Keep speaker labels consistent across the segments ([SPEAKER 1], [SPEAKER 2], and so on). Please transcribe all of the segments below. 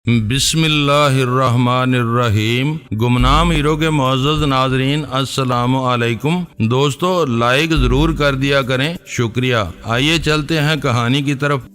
[SPEAKER 1] بسم اللہ الرحمن الرحیم۔ گمنام ہیرو کے معزز ناظرین السلام علیکم۔ دوستو لائک ضرور کر دیا کریں، شکریہ۔ آئیے چلتے ہیں کہانی کی طرف۔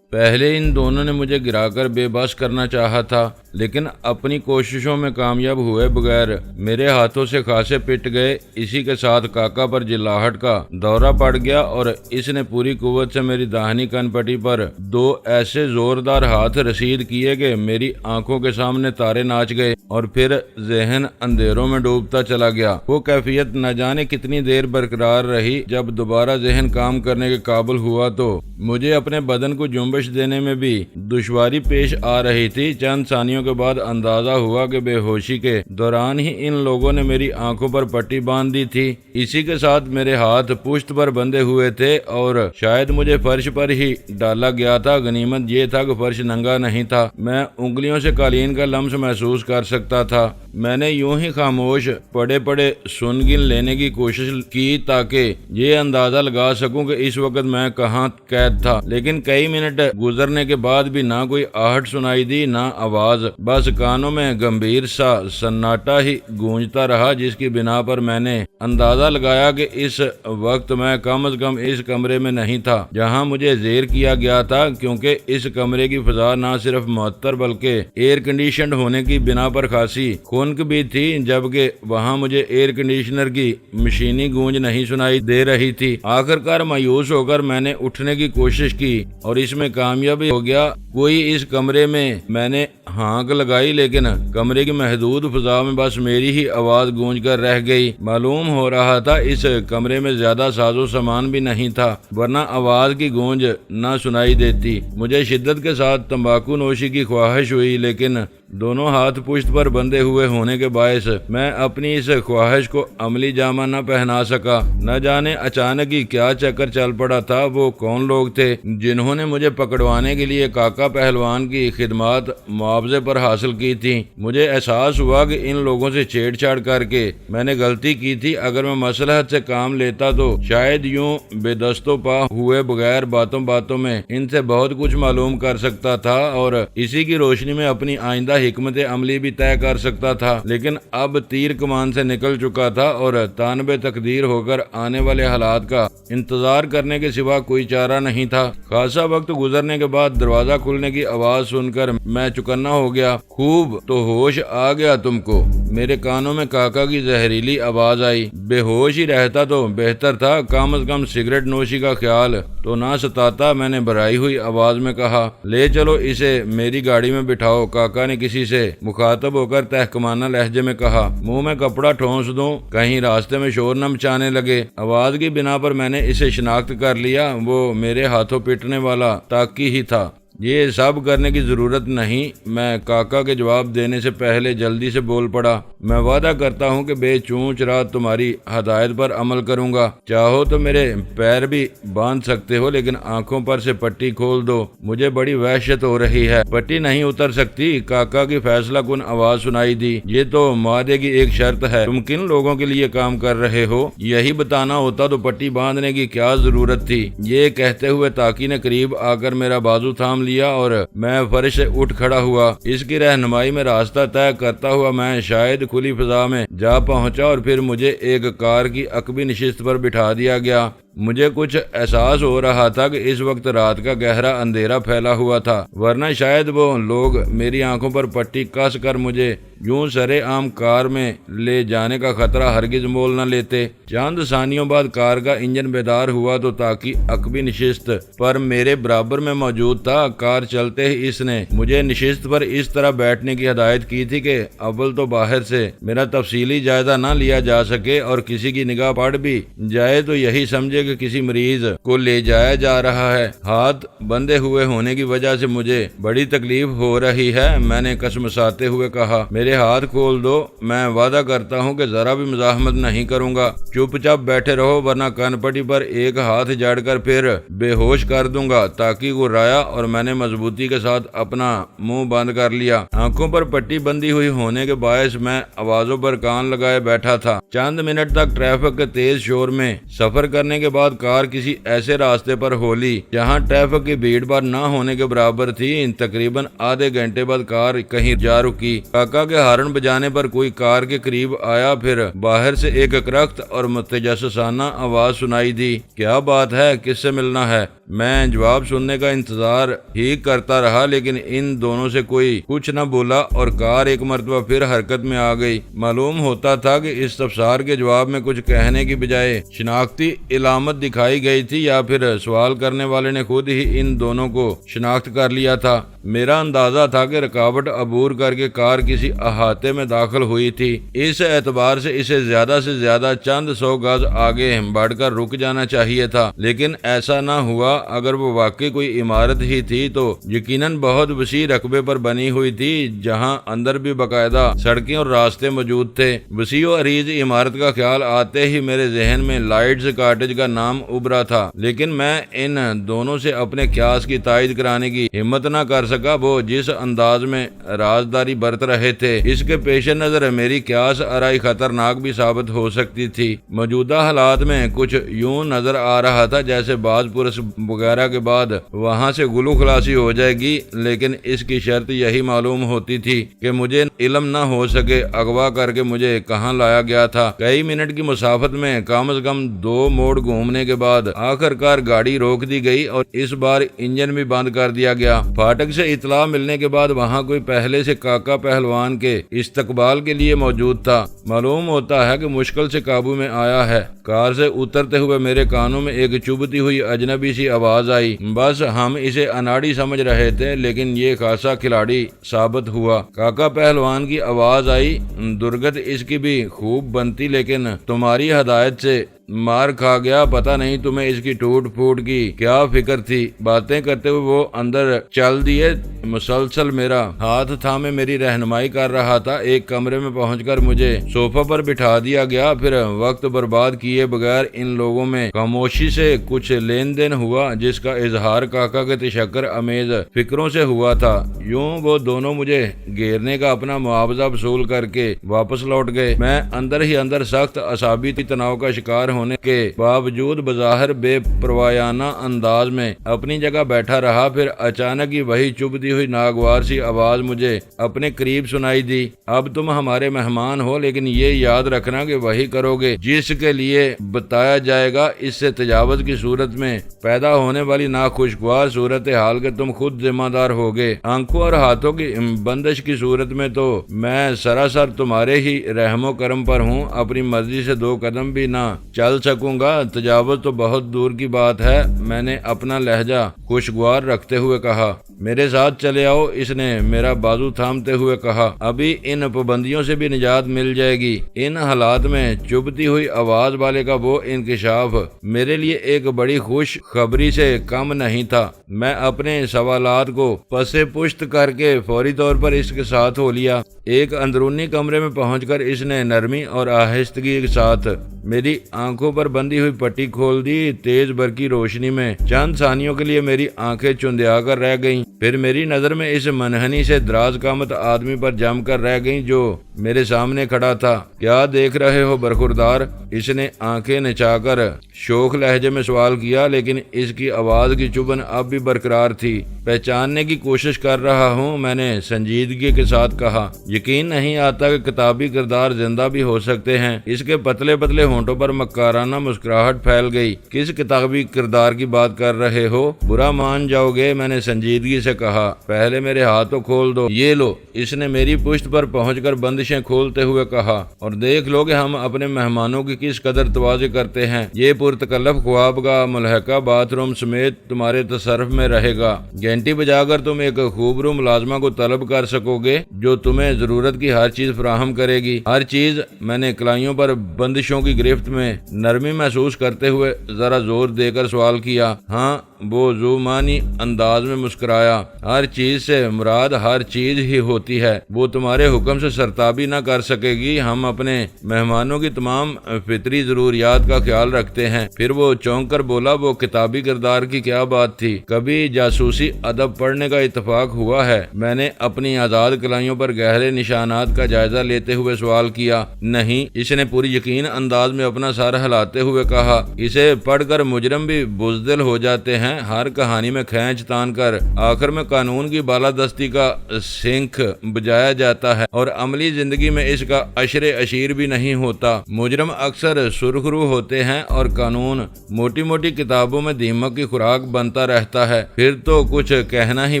[SPEAKER 1] پہلے ان دونوں نے مجھے گرا کر بے بس کرنا چاہا تھا، لیکن اپنی کوششوں میں کامیاب ہوئے بغیر میرے ہاتھوں سے خاصے پٹ گئے۔ اسی کے ساتھ کاکا پر جلاہٹ کا دورہ پڑ گیا اور اس نے پوری قوت سے میری داہنی کن پٹی پر دو ایسے زوردار ہاتھ رسید کیے کہ میری آنکھوں کے سامنے تارے ناچ گئے اور پھر ذہن اندھیروں میں ڈوبتا چلا گیا۔ وہ کیفیت نہ جانے کتنی دیر برقرار رہی۔ جب دوبارہ ذہن کام کرنے کے قابل ہوا تو مجھے اپنے بدن کو جنبش دینے میں بھی دشواری پیش آ رہی تھی۔ چند ثانیوں کے بعد اندازہ ہوا کہ بے ہوشی کے دوران ہی ان لوگوں نے میری آنکھوں پر پٹی باندھ دی تھی۔ اسی کے ساتھ میرے ہاتھ پشت پر بندھے ہوئے تھے اور شاید مجھے فرش پر ہی ڈالا گیا تھا۔ غنیمت یہ تھا کہ فرش ننگا نہیں تھا، میں انگلیوں سے قالین کا لمس محسوس کر سکتا تھا۔ میں نے یوں ہی خاموش پڑے پڑے سن گن لینے کی کوشش کی تاکہ یہ اندازہ لگا سکوں کہ اس وقت میں کہاں قید تھا، لیکن کئی منٹ گزرنے کے بعد بھی نہ کوئی آہٹ سنائی دی نہ آواز، بس کانوں میں گمبھیر سا سناٹا ہی گونجتا رہا، جس کی بنا پر میں نے اندازہ لگایا کہ اس وقت میں کم از کم اس کمرے میں نہیں تھا جہاں مجھے زیر کیا گیا تھا، کیونکہ اس کمرے کی فضا نہ صرف معطر بلکہ ایئر کنڈیشنڈ ہونے کی بنا پر خاصی خنک بھی تھی، جبکہ وہاں مجھے ایئر کنڈیشنر کی مشینی گونج نہیں سنائی دے رہی تھی۔ آخر کار مایوس ہو کر میں نے اٹھنے کی کوشش کی اور اس میں کامیابی ہو گیا۔ کوئی اس کمرے میں نے ہانک لگائی، لیکن کمرے کی محدود فضا میں بس میری ہی آواز گونج کر رہ گئی۔ معلوم ہو رہا تھا اس کمرے میں زیادہ ساز و سامان بھی نہیں تھا، ورنہ آواز کی گونج نہ سنائی دیتی۔ مجھے شدت کے ساتھ تمباکو نوشی کی خواہش ہوئی، لیکن دونوں ہاتھ پشت پر بندھے ہوئے ہونے کے باعث میں اپنی اس خواہش کو عملی جامہ نہ پہنا سکا۔ نہ جانے اچانک ہی کیا چکر چل پڑا تھا۔ وہ کون لوگ تھے جنہوں نے مجھے پکڑوانے کے لیے کاکا پہلوان کی خدمات معاوضے پر حاصل کی تھی؟ مجھے احساس ہوا کہ ان لوگوں سے چھیڑ چھاڑ کر کے میں نے غلطی کی تھی۔ اگر میں مصلحت سے کام لیتا تو شاید یوں بے دست و پا ہوئے بغیر باتوں باتوں میں ان سے بہت کچھ معلوم کر سکتا تھا اور اسی کی روشنی میں اپنی آئندہ حکمت عملی بھی طے کر سکتا تھا، لیکن اب تیر کمان سے نکل چکا تھا اور تانبے تقدیر ہو کر آنے والے حالات کا انتظار کرنے کے سوا کوئی چارہ نہیں تھا۔ خاصا وقت گزرنے کے بعد دروازہ کھلنے کی آواز سن کر میں چکنا ہو گیا۔ خوب تو ہوش آ گیا تم کو، میرے کانوں میں کاکا کی زہریلی آواز آئی۔ بے ہوش ہی رہتا تو بہتر تھا، کم از کم سگریٹ نوشی کا خیال تو نہ ستاتا، میں نے بھرائی ہوئی آواز میں کہا۔ لے چلو اسے میری گاڑی میں بٹھاؤ، کاکا نے کسی سے مخاطب ہو کر تحکمانہ لہجے میں کہا۔ منہ میں کپڑا ٹھونس دوں کہیں راستے میں شور نہ مچانے لگے۔ آواز کی بنا پر میں نے اسے شناخت کر لیا، وہ میرے ہاتھوں پیٹنے والا تاکی ہی تھا۔ یہ سب کرنے کی ضرورت نہیں، میں کاکا کے جواب دینے سے پہلے جلدی سے بول پڑا۔ میں وعدہ کرتا ہوں کہ بے چونچ رات تمہاری ہدایت پر عمل کروں گا۔ چاہو تو میرے پیر بھی باندھ سکتے ہو، لیکن آنکھوں پر سے پٹی کھول دو، مجھے بڑی وحشت ہو رہی ہے۔ پٹی نہیں اتر سکتی، کاکا کی فیصلہ کن آواز سنائی دی۔ یہ تو معاہدے کی ایک شرط ہے، تم کن لوگوں کے لیے کام کر رہے ہو؟ یہی بتانا ہوتا تو پٹی باندھنے کی کیا ضرورت تھی؟ یہ کہتے ہوئے تاکی نے قریب آ کر میرا بازو تھام لیا اور میں فرش سے اٹھ کھڑا ہوا۔ اس کی رہنمائی میں راستہ طے کرتا ہوا میں شاید کھلی فضا میں جا پہنچا اور پھر مجھے ایک کار کی عقبی نشست پر بٹھا دیا گیا۔ مجھے کچھ احساس ہو رہا تھا کہ اس وقت رات کا گہرا اندھیرا پھیلا ہوا تھا، ورنہ شاید وہ لوگ میری آنکھوں پر پٹی کس کر مجھے یوں سرے عام کار میں لے جانے کا خطرہ ہرگز مول نہ لیتے۔ چند ثانیوں بعد کار کا انجن بیدار ہوا تو تاکہ عقبی نشست پر میرے برابر میں موجود تھا۔ کار چلتے ہی اس نے مجھے نشست پر اس طرح بیٹھنے کی ہدایت کی تھی کہ اول تو باہر سے میرا تفصیلی جائزہ نہ لیا جا سکے اور کسی کی نگاہ پڑ بھی جائے تو یہی سمجھے کہ کسی مریض کو لے جایا جا رہا ہے۔ ہاتھ بندھے ہوئے ہونے کی وجہ سے مجھے بڑی تکلیف ہو رہی ہے، میں نے کسمساتے ہوئے کہا۔ میرے ہاتھ کھول دو، میں وعدہ کرتا ہوں کہ ذرا بھی مزاحمت نہیں کروں گا۔ چپ چاپ بیٹھے رہو ورنہ کان پٹی پر ایک ہاتھ جڑ کر پھر بے ہوش کر دوں گا۔ تاکہ گرایا اور میں نے مضبوطی کے ساتھ اپنا منہ بند کر لیا۔ آنکھوں پر پٹی بندھی ہوئی ہونے کے باعث میں آوازوں پر کان لگائے بیٹھا تھا۔ چند منٹ تک ٹریفک کے تیز شور میں سفر کرنے کے بعد کار کسی ایسے راستے پر ہو لی جہاں ٹریفک کی بھیڑ بھاڑ نہ ہونے کے برابر تھی۔ تقریباً آدھے گھنٹے بعد کار کہیں جا رکی۔ کاکا کے ہارن بجانے پر کوئی کار کے قریب آیا، پھر باہر سے ایک کرخت اور متجسسانہ آواز سنائی دی۔ کیا بات ہے، کس سے ملنا ہے؟ میں جواب سننے کا انتظار ہی کرتا رہا، لیکن ان دونوں سے کوئی کچھ نہ بولا اور کار ایک مرتبہ پھر حرکت میں آ گئی۔ معلوم ہوتا تھا کہ استفسار کے جواب میں کچھ کہنے کی بجائے شناختی علامت دکھائی گئی تھی، یا پھر سوال کرنے والے نے خود ہی ان دونوں کو شناخت کر لیا تھا۔ میرا اندازہ تھا کہ رکاوٹ عبور کر کے کار کسی احاطے میں داخل ہوئی تھی۔ اس اعتبار سے اسے زیادہ سے زیادہ چند 100 گز آگے بڑھ کر رک جانا چاہیے تھا، لیکن ایسا نہ ہوا۔ اگر وہ واقعی کوئی عمارت ہی تھی تو یقیناً بہت وسیع رقبے پر بنی ہوئی تھی، جہاں اندر بھی باقاعدہ سڑکیں اور راستے موجود تھے۔ وسیع و عریض عمارت کا خیال آتے ہی میرے ذہن میں لائٹس کاٹیج کا نام ابھرا تھا، لیکن میں ان دونوں سے اپنے قیاس کی تائید کرانے کی ہمت نہ کر سکا۔ وہ جس انداز میں رازداری برت رہے تھے، اس کے پیش نظر میری قیاس آرائی خطرناک بھی ثابت ہو سکتی تھی۔ موجودہ حالات میں کچھ یوں نظر آ رہا تھا جیسے بعض پرس وغیرہ کے بعد وہاں سے گلو خلاصی ہو جائے گی، لیکن اس کی شرط یہی معلوم ہوتی تھی کہ مجھے علم نہ ہو سکے اغوا کر کے مجھے کہاں لایا گیا تھا۔ کئی منٹ کی مسافت میں کم از کم 2 موڑ گھومنے کے بعد آخر کار گاڑی روک دی گئی اور اس بار انجن بھی بند کر دیا گیا۔ پھاٹک سے اطلاع ملنے کے بعد وہاں کوئی پہلے سے کاکا پہلوان کے استقبال کے لیے موجود تھا۔ معلوم ہوتا ہے کہ مشکل سے قابو میں آیا ہے۔ کار سے اترتے ہوئے میرے کانوں میں ایک چبھتی ہوئی اجنبی سی آواز آئی۔ بس ہم اسے اناڑی سمجھ رہے تھے، لیکن یہ خاصا کھلاڑی ثابت ہوا۔ کاکا پہلوان کی آواز آئی، درگت اس کی بھی خوب بنتی، لیکن تمہاری ہدایت سے مار کھا گیا۔ پتہ نہیں تمہیں اس کی ٹوٹ پھوٹ کی کیا فکر تھی۔ باتیں کرتے ہوئے وہ اندر چل دیے، مسلسل میرا ہاتھ تھامے میری رہنمائی کر رہا تھا۔ ایک کمرے میں پہنچ کر مجھے صوفہ پر بٹھا دیا گیا، پھر وقت برباد کیے بغیر ان لوگوں میں خاموشی سے کچھ لین دین ہوا، جس کا اظہار کاکا کے تشکر امیز فکروں سے ہوا تھا۔ یوں وہ دونوں مجھے گھیرنے کا اپنا معاوضہ وصول کر کے واپس لوٹ گئے۔ میں اندر ہی اندر سخت اعصابی تناؤ کا شکار ہونے کے باوجود بظاہر بے پروایانہ انداز میں اپنی جگہ بیٹھا رہا۔ پھر اچانک ہی وہی چبھتی ہوئی ناگوار سی آواز مجھے اپنے قریب سنائی دی۔ اب تم ہمارے مہمان ہو، لیکن یہ یاد رکھنا کہ وہی کرو گے جس کے لیے بتایا جائے گا۔ اس سے تجاوز کی صورت میں پیدا ہونے والی ناخوشگوار صورتحال کے تم خود ذمہ دار ہوگے۔ آنکھوں اور ہاتھوں کی بندش کی صورت میں تو میں سراسر تمہارے ہی رحم و کرم پر ہوں، اپنی مرضی سے 2 قدم بھی نہ چل سکوں گا۔ تجاوز تو بہت دور کی بات ہے، میں نے اپنا لہجہ خوشگوار رکھتے ہوئے کہا۔ میرے ساتھ چلے آؤ، اس نے میرا بازو تھامتے ہوئے کہا۔ ابھی ان پابندیوں سے بھی نجات مل جائے گی۔ ان حالات میں چبھتی ہوئی آواز والے کا وہ انکشاف میرے لیے ایک بڑی خوش خبری سے کم نہیں تھا۔ میں اپنے سوالات کو پس پشت کر کے فوری طور پر اس کے ساتھ ہو لیا۔ ایک اندرونی کمرے میں پہنچ کر اس نے نرمی اور آہستگی کے ساتھ میری آنکھوں پر بندھی ہوئی پٹی کھول دی۔ تیز برقی روشنی میں چند ثانیوں کے لیے میری آنکھیں چندیا کر رہ گئیں، پھر میری نظر میں اس منحنی سے دراز قامت آدمی پر جم کر رہ گئیں جو میرے سامنے کھڑا تھا۔ کیا دیکھ رہے ہو برخوردار؟ اس نے آنکھیں نچا کر شوخ لہجے میں سوال کیا، لیکن اس کی آواز کی چبھن اب بھی برقرار تھی۔ پہچاننے کی کوشش کر رہا ہوں، میں نے سنجیدگی کے ساتھ کہا۔ یقین نہیں آتا کہ کتابی کردار زندہ بھی ہو سکتے ہیں۔ اس کے پتلے پتلے ہونٹوں پر مکارانہ مسکراہٹ پھیل گئی۔ کس کتابی کردار کی بات کر رہے ہو؟ برا مان جاؤ گے، میں نے سنجیدگی سے کہا۔ پہلے میرے ہاتھوں کھول دو، یہ لو۔ اس نے میری پشت پر پہنچ کر بندشیں کھولتے ہوئے کہا، اور دیکھ لو کہ ہم اپنے مہمانوں کی کس قدر توازی کرتے ہیں۔ یہ پرتکلف خوابگاہ ملحقہ باتھ روم سمیت تمہارے تصرف میں رہے گا۔ گھنٹی بجا کر تم ایک خوبرو ملازمہ کو طلب کر سکو گے جو تمہیں ضرورت کی ہر چیز فراہم کرے گی۔ ہر چیز؟ میں نے کلائیوں پر بندشوں کی گرفت میں نرمی محسوس کرتے ہوئے ذرا زور دے کر سوال کیا۔ ہاں، وہ ذومانی انداز میں مسکرایا۔ ہر چیز سے مراد ہر چیز ہی ہوتی ہے، وہ تمہارے حکم سے سرتابی نہ کر سکے گی۔ ہم اپنے مہمانوں کی تمام فطری ضروریات کا خیال رکھتے ہیں۔ پھر وہ چونک کر بولا، وہ کتابی کردار کی کیا بات تھی؟ کبھی جاسوسی ادب پڑھنے کا اتفاق ہوا ہے؟ میں نے اپنی آزاد کلائیوں پر گہرے نشانات کا جائزہ لیتے ہوئے سوال کیا۔ نہیں، اس نے پوری یقین انداز میں اپنا سر ہلاتے ہوئے کہا۔ اسے پڑھ کر مجرم بھی بزدل ہو جاتے ہیں۔ ہر کہانی میں کھینچ تان کر آخر میں قانون کی بالادستی کا سنکھ بجایا جاتا ہے، اور عملی زندگی میں اس کا عشر اشیر بھی نہیں ہوتا۔ مجرم اکثر سرخ رو ہوتے ہیں اور قانون موٹی موٹی کتابوں میں دیمک کی خوراک بنتا رہتا ہے۔ پھر تو کچھ کہنا ہی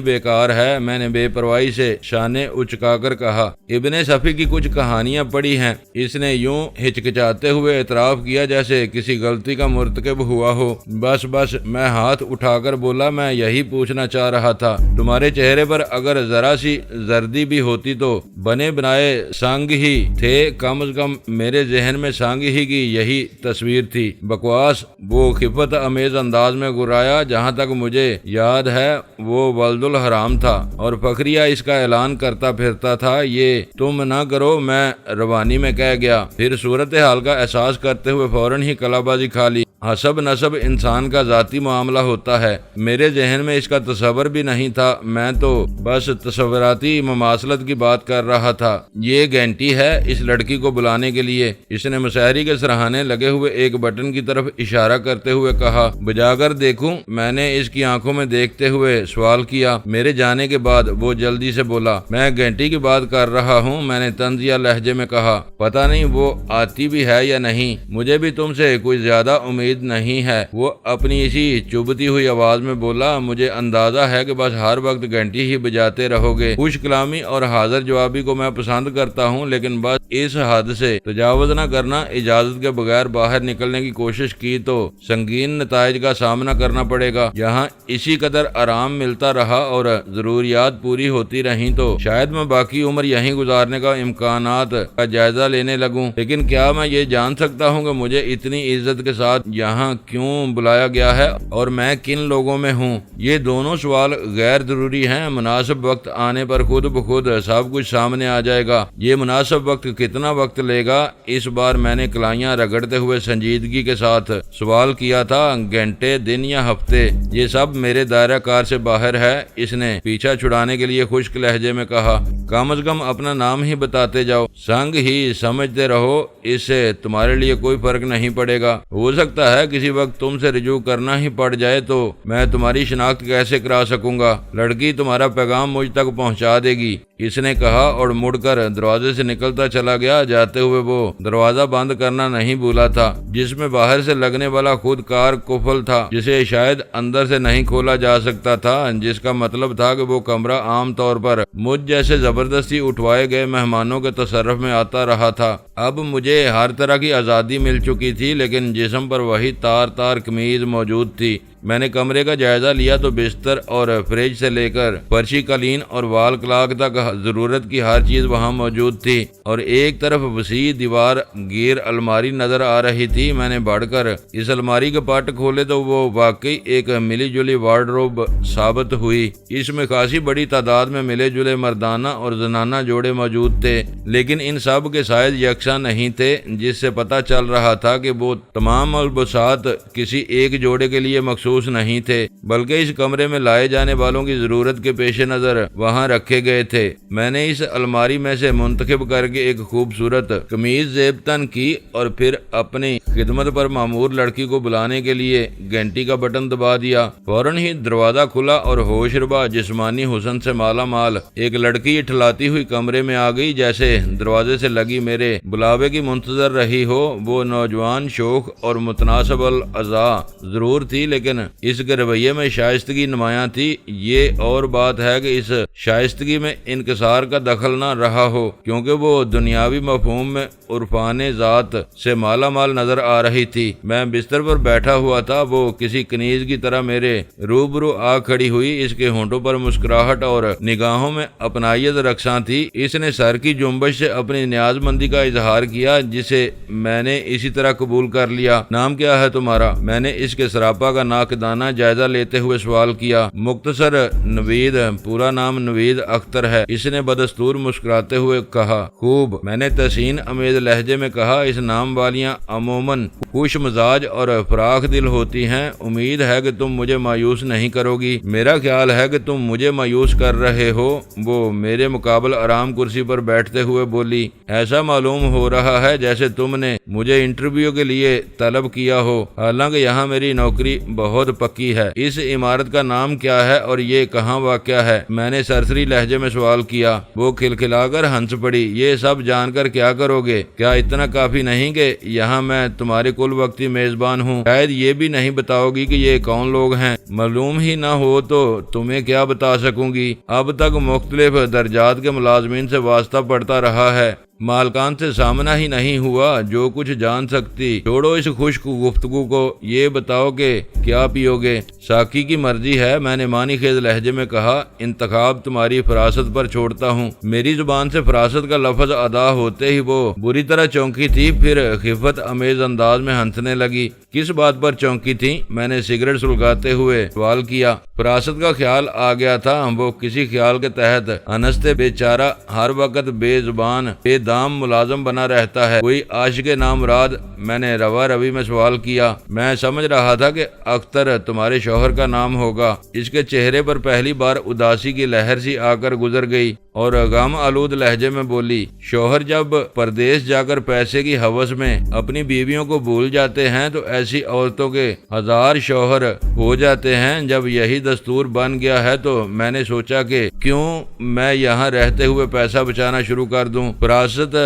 [SPEAKER 1] بیکار ہے، میں نے بے پرواہی سے شانے اچکا کر کہا۔ ابن صفی کی کچھ کہانیاں پڑھی ہیں؟ اس نے یوں ہچکچاتے ہوئے اعتراف کیا جیسے کسی غلطی کا مرتکب ہوا ہو۔ بس میں ہاتھ اٹھا کر بولا، میں یہی پوچھنا چاہ رہا تھا، تمہارے چہرے پر اگر ذرا سی زردی بھی ہوتی تو بنے بنائے سانگ ہی تھے، کم از کم میرے ذہن میں سانگ ہی کی یہی تصویر تھی۔ بکواس، وہ خفت امیز انداز میں گرایا۔ جہاں تک مجھے یاد ہے وہ ولد الحرام تھا اور فخریہ اس کا اعلان کرتا پھرتا تھا۔ یہ تم نہ کرو، میں روانی میں کہہ گیا۔ پھر صورتحال کا احساس کرتے ہوئے فوراً ہی کلا بازی کھا لی۔ حسب نسب انسان کا ذاتی معاملہ ہوتا ہے، میرے ذہن میں اس کا تصور بھی نہیں تھا، میں تو بس تصوراتی مماثلت کی بات کر رہا تھا۔ یہ گینٹی ہے، اس لڑکی کو بلانے کے لیے۔ اس نے مسحری کے سرہانے لگے ہوئے ایک بٹن کی طرف اشارہ کرتے ہوئے کہا۔ بجا کر دیکھوں؟ میں نے اس کی آنکھوں میں دیکھتے ہوئے سوال کیا۔ میرے جانے کے بعد وہ جلدی سے بولا، میں گینٹی کی بات کر رہا ہوں۔ میں نے طنزیہ لہجے میں کہا، پتہ نہیں وہ آتی بھی ہے یا نہیں، مجھے بھی تم سے کوئی زیادہ امید نہیں ہے۔ وہ اپنی اسی چبھتی ہوئی آواز میں بولا، مجھے اندازہ ہے کہ بس ہر وقت گھنٹی ہی بجاتے رہو گے۔ خوش کلامی اور حاضر جوابی کو میں پسند کرتا ہوں، لیکن بس اس حد سے تجاوز نہ کرنا۔ اجازت کے بغیر باہر نکلنے کی کوشش کی تو سنگین نتائج کا سامنا کرنا پڑے گا۔ یہاں اسی قدر آرام ملتا رہا اور ضروریات پوری ہوتی رہیں تو شاید میں باقی عمر یہیں گزارنے کا امکانات کا جائزہ لینے لگوں، لیکن کیا میں یہ جان سکتا ہوں کہ مجھے اتنی عزت کے ساتھ یہاں کیوں بلایا گیا ہے اور میں کن لوگوں میں ہوں؟ یہ دونوں سوال غیر ضروری ہیں۔ مناسب وقت آنے پر خود بخود سب کچھ سامنے آ جائے گا۔ یہ مناسب وقت کتنا وقت لے گا؟ اس بار میں نے کلائیاں رگڑتے ہوئے سنجیدگی کے ساتھ سوال کیا تھا۔ گھنٹے، دن یا ہفتے، یہ سب میرے دائرہ کار سے باہر ہے۔ اس نے پیچھا چھڑانے کے لیے خشک لہجے میں کہا، کم از کم اپنا نام ہی بتاتے جاؤ، سنگ ہی سمجھتے رہو، اس سے تمہارے لیے کوئی فرق نہیں پڑے گا۔ ہو سکتا ہے کسی وقت تم سے رجوع کرنا ہی پڑ جائے تو میں تمہاری شناخت کیسے کرا سکوں گا؟ لڑکی تمہارا پیغام مجھ تک پہنچا دے گی، اس نے کہا اور مڑ کر دروازے سے نکلتا چلا گیا۔ جاتے ہوئے وہ دروازہ بند کرنا نہیں بھولا تھا، جس میں باہر سے لگنے والا خود کار قفل تھا، جسے شاید اندر سے نہیں کھولا جا سکتا تھا، جس کا مطلب تھا کہ وہ کمرہ عام طور پر مجھ جیسے زبردستی اٹھوائے گئے مہمانوں کے تصرف میں آتا رہا تھا۔ اب مجھے ہر طرح کی آزادی مل چکی تھی، لیکن جسم پر وہی تار تار قمیض موجود تھی۔ میں نے کمرے کا جائزہ لیا تو بستر اور فریج سے لے کر فرشی قالین اور وال کلاک تک ضرورت کی ہر چیز وہاں موجود تھی، اور ایک طرف وسیع دیوار گیر الماری نظر آ رہی تھی۔ میں نے بڑھ کر اس الماری کے پٹ کھولے تو وہ واقعی ایک ملی جلی وارڈروب ثابت ہوئی۔ اس میں خاصی بڑی تعداد میں ملے جلے مردانہ اور زنانہ جوڑے موجود تھے، لیکن ان سب کے سائز یکساں نہیں تھے، جس سے پتہ چل رہا تھا کہ وہ تمام ملبوسات کسی ایک جوڑے کے لیے مخصوص نہیں تھے، بلکہ اس کمرے میں لائے جانے والوں کی ضرورت کے پیش نظر وہاں رکھے گئے تھے۔ میں نے اس الماری میں سے منتخب کر کے ایک خوبصورت قمیض زیب تن کی اور پھر اپنی خدمت پر مامور لڑکی کو بلانے کے لیے گھنٹی کا بٹن دبا دیا۔ فوراً ہی دروازہ کھلا اور ہوش ربا جسمانی حسن سے مالا مال ایک لڑکی اٹھلاتی ہوئی کمرے میں آ گئی، جیسے دروازے سے لگی میرے بلاوے کی منتظر رہی ہو۔ وہ نوجوان، شوخ اور متناسب الاعضاء ضرور تھی، لیکن اس کے رویے میں شائستگی نمایاں تھی۔ یہ اور بات ہے کہ اس شائستگی میں انکسار کا دخل نہ رہا ہو، کیونکہ وہ دنیاوی مفہوم میں عرفان ذات سے مالا مال نظر آ رہی تھی۔ میں بستر پر بیٹھا ہوا تھا، وہ کسی کنیز کی طرح میرے روبرو آ کھڑی ہوئی۔ اس کے ہونٹوں پر مسکراہٹ اور نگاہوں میں اپنائیت رقصاں تھی۔ اس نے سر کی جنبش سے اپنی نیاز مندی کا اظہار کیا، جسے میں نے اسی طرح قبول کر لیا۔ نام کیا ہے تمہارا؟ میں نے اس کے سراپا کا ناک عاقدانہ جائزہ لیتے ہوئے سوال کیا۔ مختصر نوید، پورا نام نوید اختر ہے۔ اس نے بدستور مسکراتے ہوئے کہا، خوب۔ میں نے تحسین امیز لہجے میں کہا، اس نام والیاں عموماً خوش مزاج اور فراخ دل ہوتی ہیں۔ امید ہے کہ تم مجھے مایوس نہیں کرو گی۔ میرا خیال ہے کہ تم مجھے مایوس کر رہے ہو۔ وہ میرے مقابل آرام کرسی پر بیٹھتے ہوئے بولی، ایسا معلوم ہو رہا ہے جیسے تم نے مجھے انٹرویو کے لیے طلب کیا ہو، حالانکہ یہاں میری نوکری بہت پکی ہے۔ اس عمارت کا نام کیا ہے اور یہ کہاں واقع ہے؟ میں نے سرسری لہجے میں سوال کیا۔ وہ کھلکھلا کر ہنس پڑی۔ یہ سب جان کر کیا کرو گے؟ کیا اتنا کافی نہیں کہ یہاں میں تمہارے کل وقتی میزبان ہوں؟ شاید یہ بھی نہیں بتاؤ گی کہ یہ کون لوگ ہیں؟ معلوم ہی نہ ہو تو تمہیں کیا بتا سکوں گی؟ اب تک مختلف درجات کے ملازمین سے واسطہ پڑتا رہا ہے، مالکان سے سامنا ہی نہیں ہوا جو کچھ جان سکتی۔ چھوڑو اس خشک گفتگو کو، یہ بتاؤ کہ کیا پیو گے؟ ساقی کی مرضی ہے، میں نے معنی خیز لہجے میں کہا۔ انتخاب تمہاری فراست پر چھوڑتا ہوں۔ میری زبان سے فراست کا لفظ ادا ہوتے ہی وہ بری طرح چونکی تھی، پھر خفت امیز انداز میں ہنسنے لگی۔ کس بات پر چونکی تھی؟ میں نے سگریٹ سلگاتے ہوئے سوال کیا۔ فراست کا خیال آ گیا تھا۔ وہ کسی خیال کے تحت ہنستے، بیچارہ ہر وقت بے زبان بے دام ملازم بنا رہتا ہے، کوئی عاشق نامراد؟ میں نے روا روی میں سوال کیا۔ میں سمجھ رہا تھا کہ اختر تمہارے شوہر کا نام ہوگا۔ اس کے چہرے پر پہلی بار اداسی کی لہر سی آ کر گزر گئی اور غم آلود لہجے میں بولی، شوہر جب پردیس جا کر پیسے کی ہوس میں اپنی بیویوں کو بھول جاتے ہیں تو ایسی عورتوں کے ہزار شوہر ہو جاتے ہیں۔ جب یہی دستور بن گیا ہے تو میں نے سوچا کہ کیوں میں یہاں رہتے ہوئے پیسہ بچانا شروع کر دوں۔ فراست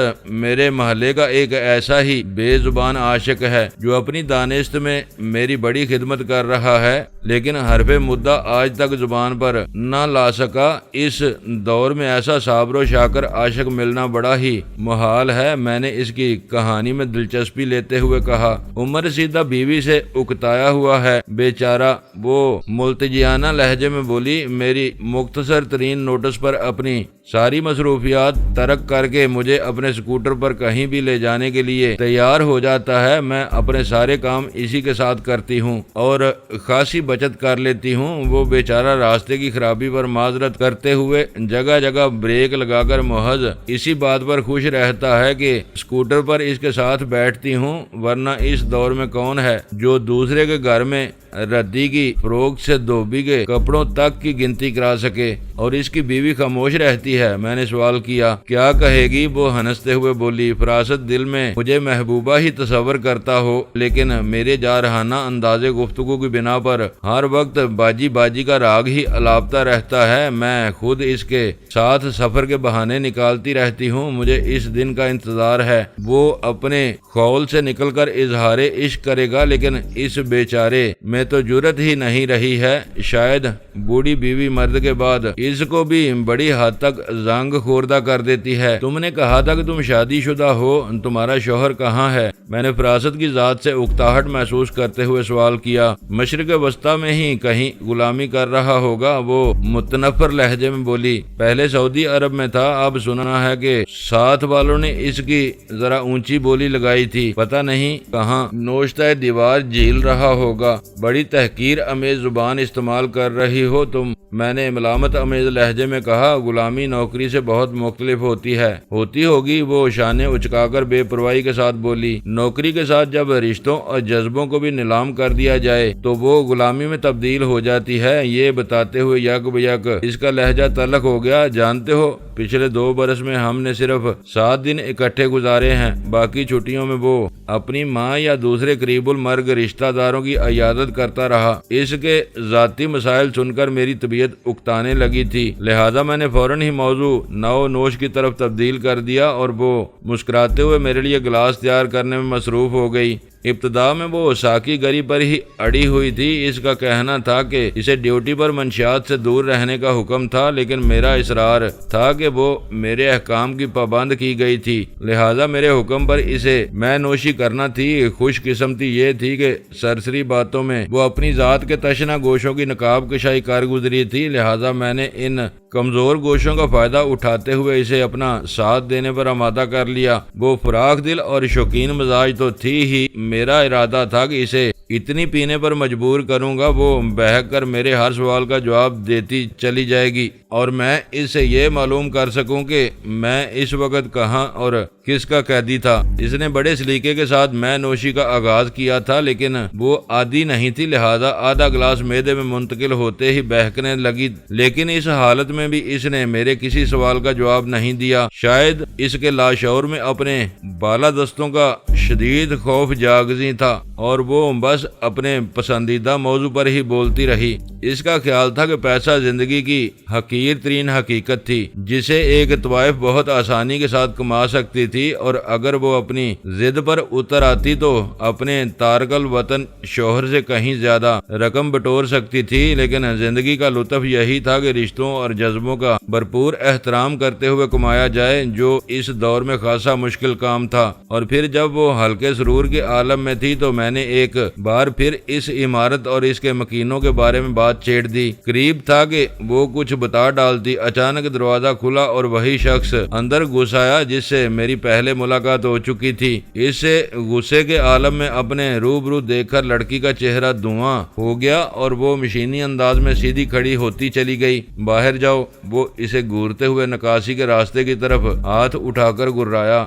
[SPEAKER 1] میرے محلے کا ایک ایسا ہی بے زبان عاشق ہے جو اپنی دانست میں میری بڑی خدمت کر رہا ہے، لیکن حرف مدعا آج تک زبان پر نہ لا سکا۔ اس دور میں ایسا صابر و شاکر عاشق ملنا بڑا ہی محال ہے۔ میں نے اس کی کہانی میں دلچسپی لیتے ہوئے کہا، عمر رسیدہ بیوی سے اکتایا ہوا ہے بیچارہ۔ وہ ملتجیانہ لہجے میں بولی، میری مختصر ترین نوٹس پر اپنی ساری مصروفیات ترک کر کے مجھے اپنے سکوٹر پر کہیں بھی لے جانے کے لیے تیار ہو جاتا ہے۔ میں اپنے سارے کام اسی کے ساتھ کرتی ہوں اور خاصی بچت کر لیتی ہوں۔ وہ بیچارہ راستے کی خرابی پر معذرت کرتے ہوئے جگہ جگہ بریک لگا کر محض اسی بات پر خوش رہتا ہے کہ سکوٹر پر اس کے ساتھ بیٹھتی ہوں، ورنہ اس دور میں کون ہے جو دوسرے کے گھر میں ردی کی فروخت سے دھوبی کے کپڑوں تک کی گنتی کرا سکے اور اس کی بیوی خاموش رہتی ہے؟ میں نے سوال کیا۔ کیا کہے گی؟ وہ ہنستے ہوئے بولی، فراست دل میں مجھے محبوبہ ہی تصور کرتا ہو، لیکن میرے جارحانہ انداز گفتگو کی بنا پر ہر وقت باجی باجی کا راگ ہی الاپتا رہتا ہے۔ میں خود اس کے ساتھ سفر کے بہانے نکالتی رہتی ہوں۔ مجھے اس دن کا انتظار ہے وہ اپنے خول سے نکل کر اظہار عشق کرے گا، لیکن اس بیچارے میں تو جرت ہی نہیں رہی ہے۔ شاید بوڑھی بیوی مرد کے بعد اس کو بھی بڑی حد تک زنگ خوردہ کر دیتی ہے۔ تم نے کہا تھا کہ تم شادی شدہ ہو، تمہارا شوہر کہاں ہے؟ میں نے فراست کی ذات سے اکتاہٹ محسوس کرتے ہوئے سوال کیا۔ مشرق وسطی میں ہی کہیں غلامی کر رہا ہوگا، وہ متنفر لہجے میں بولی۔ پہلے سعودی عرب میں تھا، اب سنا ہے کہ ساتھ والوں نے اس کی ذرا اونچی بولی لگائی تھی، پتہ نہیں کہاں نوشتہ دیوار جھیل رہا ہوگا۔ بڑی تحقیر امیز زبان استعمال کر رہی ہو تم، میں نے ملامت امیز لہجے میں کہا۔ غلامی نوکری سے بہت مختلف ہوتی ہے۔ ہوتی ہوگی، وہ شانے اچکا کر بے پرواہی کے ساتھ بولی۔ نوکری کے ساتھ جب رشتوں اور جذبوں کو بھی نیلام کر دیا جائے تو وہ غلامی میں تبدیل ہو جاتی ہے۔ یہ بتاتے ہوئے یک بیک اس کا لہجہ تلخ ہو گیا۔ جانتے ہو، پچھلے 2 برس میں ہم نے صرف 7 دن اکٹھے گزارے ہیں، باقی چھٹیوں میں وہ اپنی ماں یا دوسرے قریب المرگ رشتہ داروں کی عیادت کرتا رہا۔ اس کے ذاتی مسائل سن کر میری طبیعت اکتانے لگی تھی، لہذا میں نے فوراً ہی موضوع نو نوش کی طرف تبدیل کر دیا اور وہ مسکراتے ہوئے میرے لیے گلاس تیار کرنے میں مصروف ہو گئی۔ ابتدا میں وہ ساقی گری پر ہی اڑی ہوئی تھی۔ اس کا کہنا تھا کہ اسے ڈیوٹی پر منشیات سے دور رہنے کا حکم تھا، لیکن میرا اصرار تھا کہ وہ میرے احکام کی پابند کی گئی تھی، لہذا میرے حکم پر اسے میں نوشی کرنا تھی۔ خوش قسمتی یہ تھی کہ سرسری باتوں میں وہ اپنی ذات کے تشنہ گوشوں کی نقاب کشائی کر گزری تھی، لہذا میں نے ان کمزور گوشوں کا فائدہ اٹھاتے ہوئے اسے اپنا ساتھ دینے پر آمادہ کر لیا۔ وہ فراخ دل اور شوقین مزاج تو تھی ہی، میرا ارادہ تھا کہ اسے اتنی پینے پر مجبور کروں گا وہ بہک کر میرے ہر سوال کا جواب دیتی چلی جائے گی اور میں اس سے یہ معلوم کر سکوں کہ میں اس وقت کہاں اور کس کا قیدی تھا۔ اس نے بڑے سلیقے کے ساتھ میں نوشی کا آغاز کیا تھا، لیکن وہ عادی نہیں تھی، لہذا آدھا گلاس معدے میں منتقل ہوتے ہی بہکنے لگی، لیکن اس حالت میں بھی اس نے میرے کسی سوال کا جواب نہیں دیا۔ شاید اس کے لاشعور میں اپنے بالادستوں کا شدید خوف جاگزی تھا اور وہ بس اپنے پسندیدہ موضوع پر ہی بولتی رہی۔ اس کا خیال تھا کہ پیسہ زندگی کی حقیر ترین حقیقت تھی جسے ایک طوائف بہت آسانی کے ساتھ کما سکتی تھی، اور اگر وہ اپنی ضد پر اتر آتی تو اپنے تارک الوطن شوہر سے کہیں زیادہ رقم بٹور سکتی تھی۔ لیکن زندگی کا لطف یہی تھا کہ رشتوں اور جذبوں کا بھرپور احترام کرتے ہوئے کمایا جائے، جو اس دور میں خاصا مشکل کام تھا۔ اور پھر جب وہ ہلکے سرور کے عالم میں تھی تو میں نے ایک بار پھر اس عمارت اور اس کے مکینوں کے بارے میں بات چھیڑ دی۔ قریب تھا کہ وہ کچھ بتا ڈالتی، اچانک دروازہ کھلا اور وہی شخص اندر گھس آیا جس سے میری پہلے ملاقات ہو چکی تھی۔ اس سے غصے کے عالم میں اپنے روبرو دیکھ کر لڑکی کا چہرہ دھواں ہو گیا اور وہ مشینی انداز میں سیدھی کھڑی ہوتی چلی گئی۔ باہر جاؤ، وہ اسے گھورتے ہوئے نکاسی کے راستے کی طرف ہاتھ اٹھا کر گرایا۔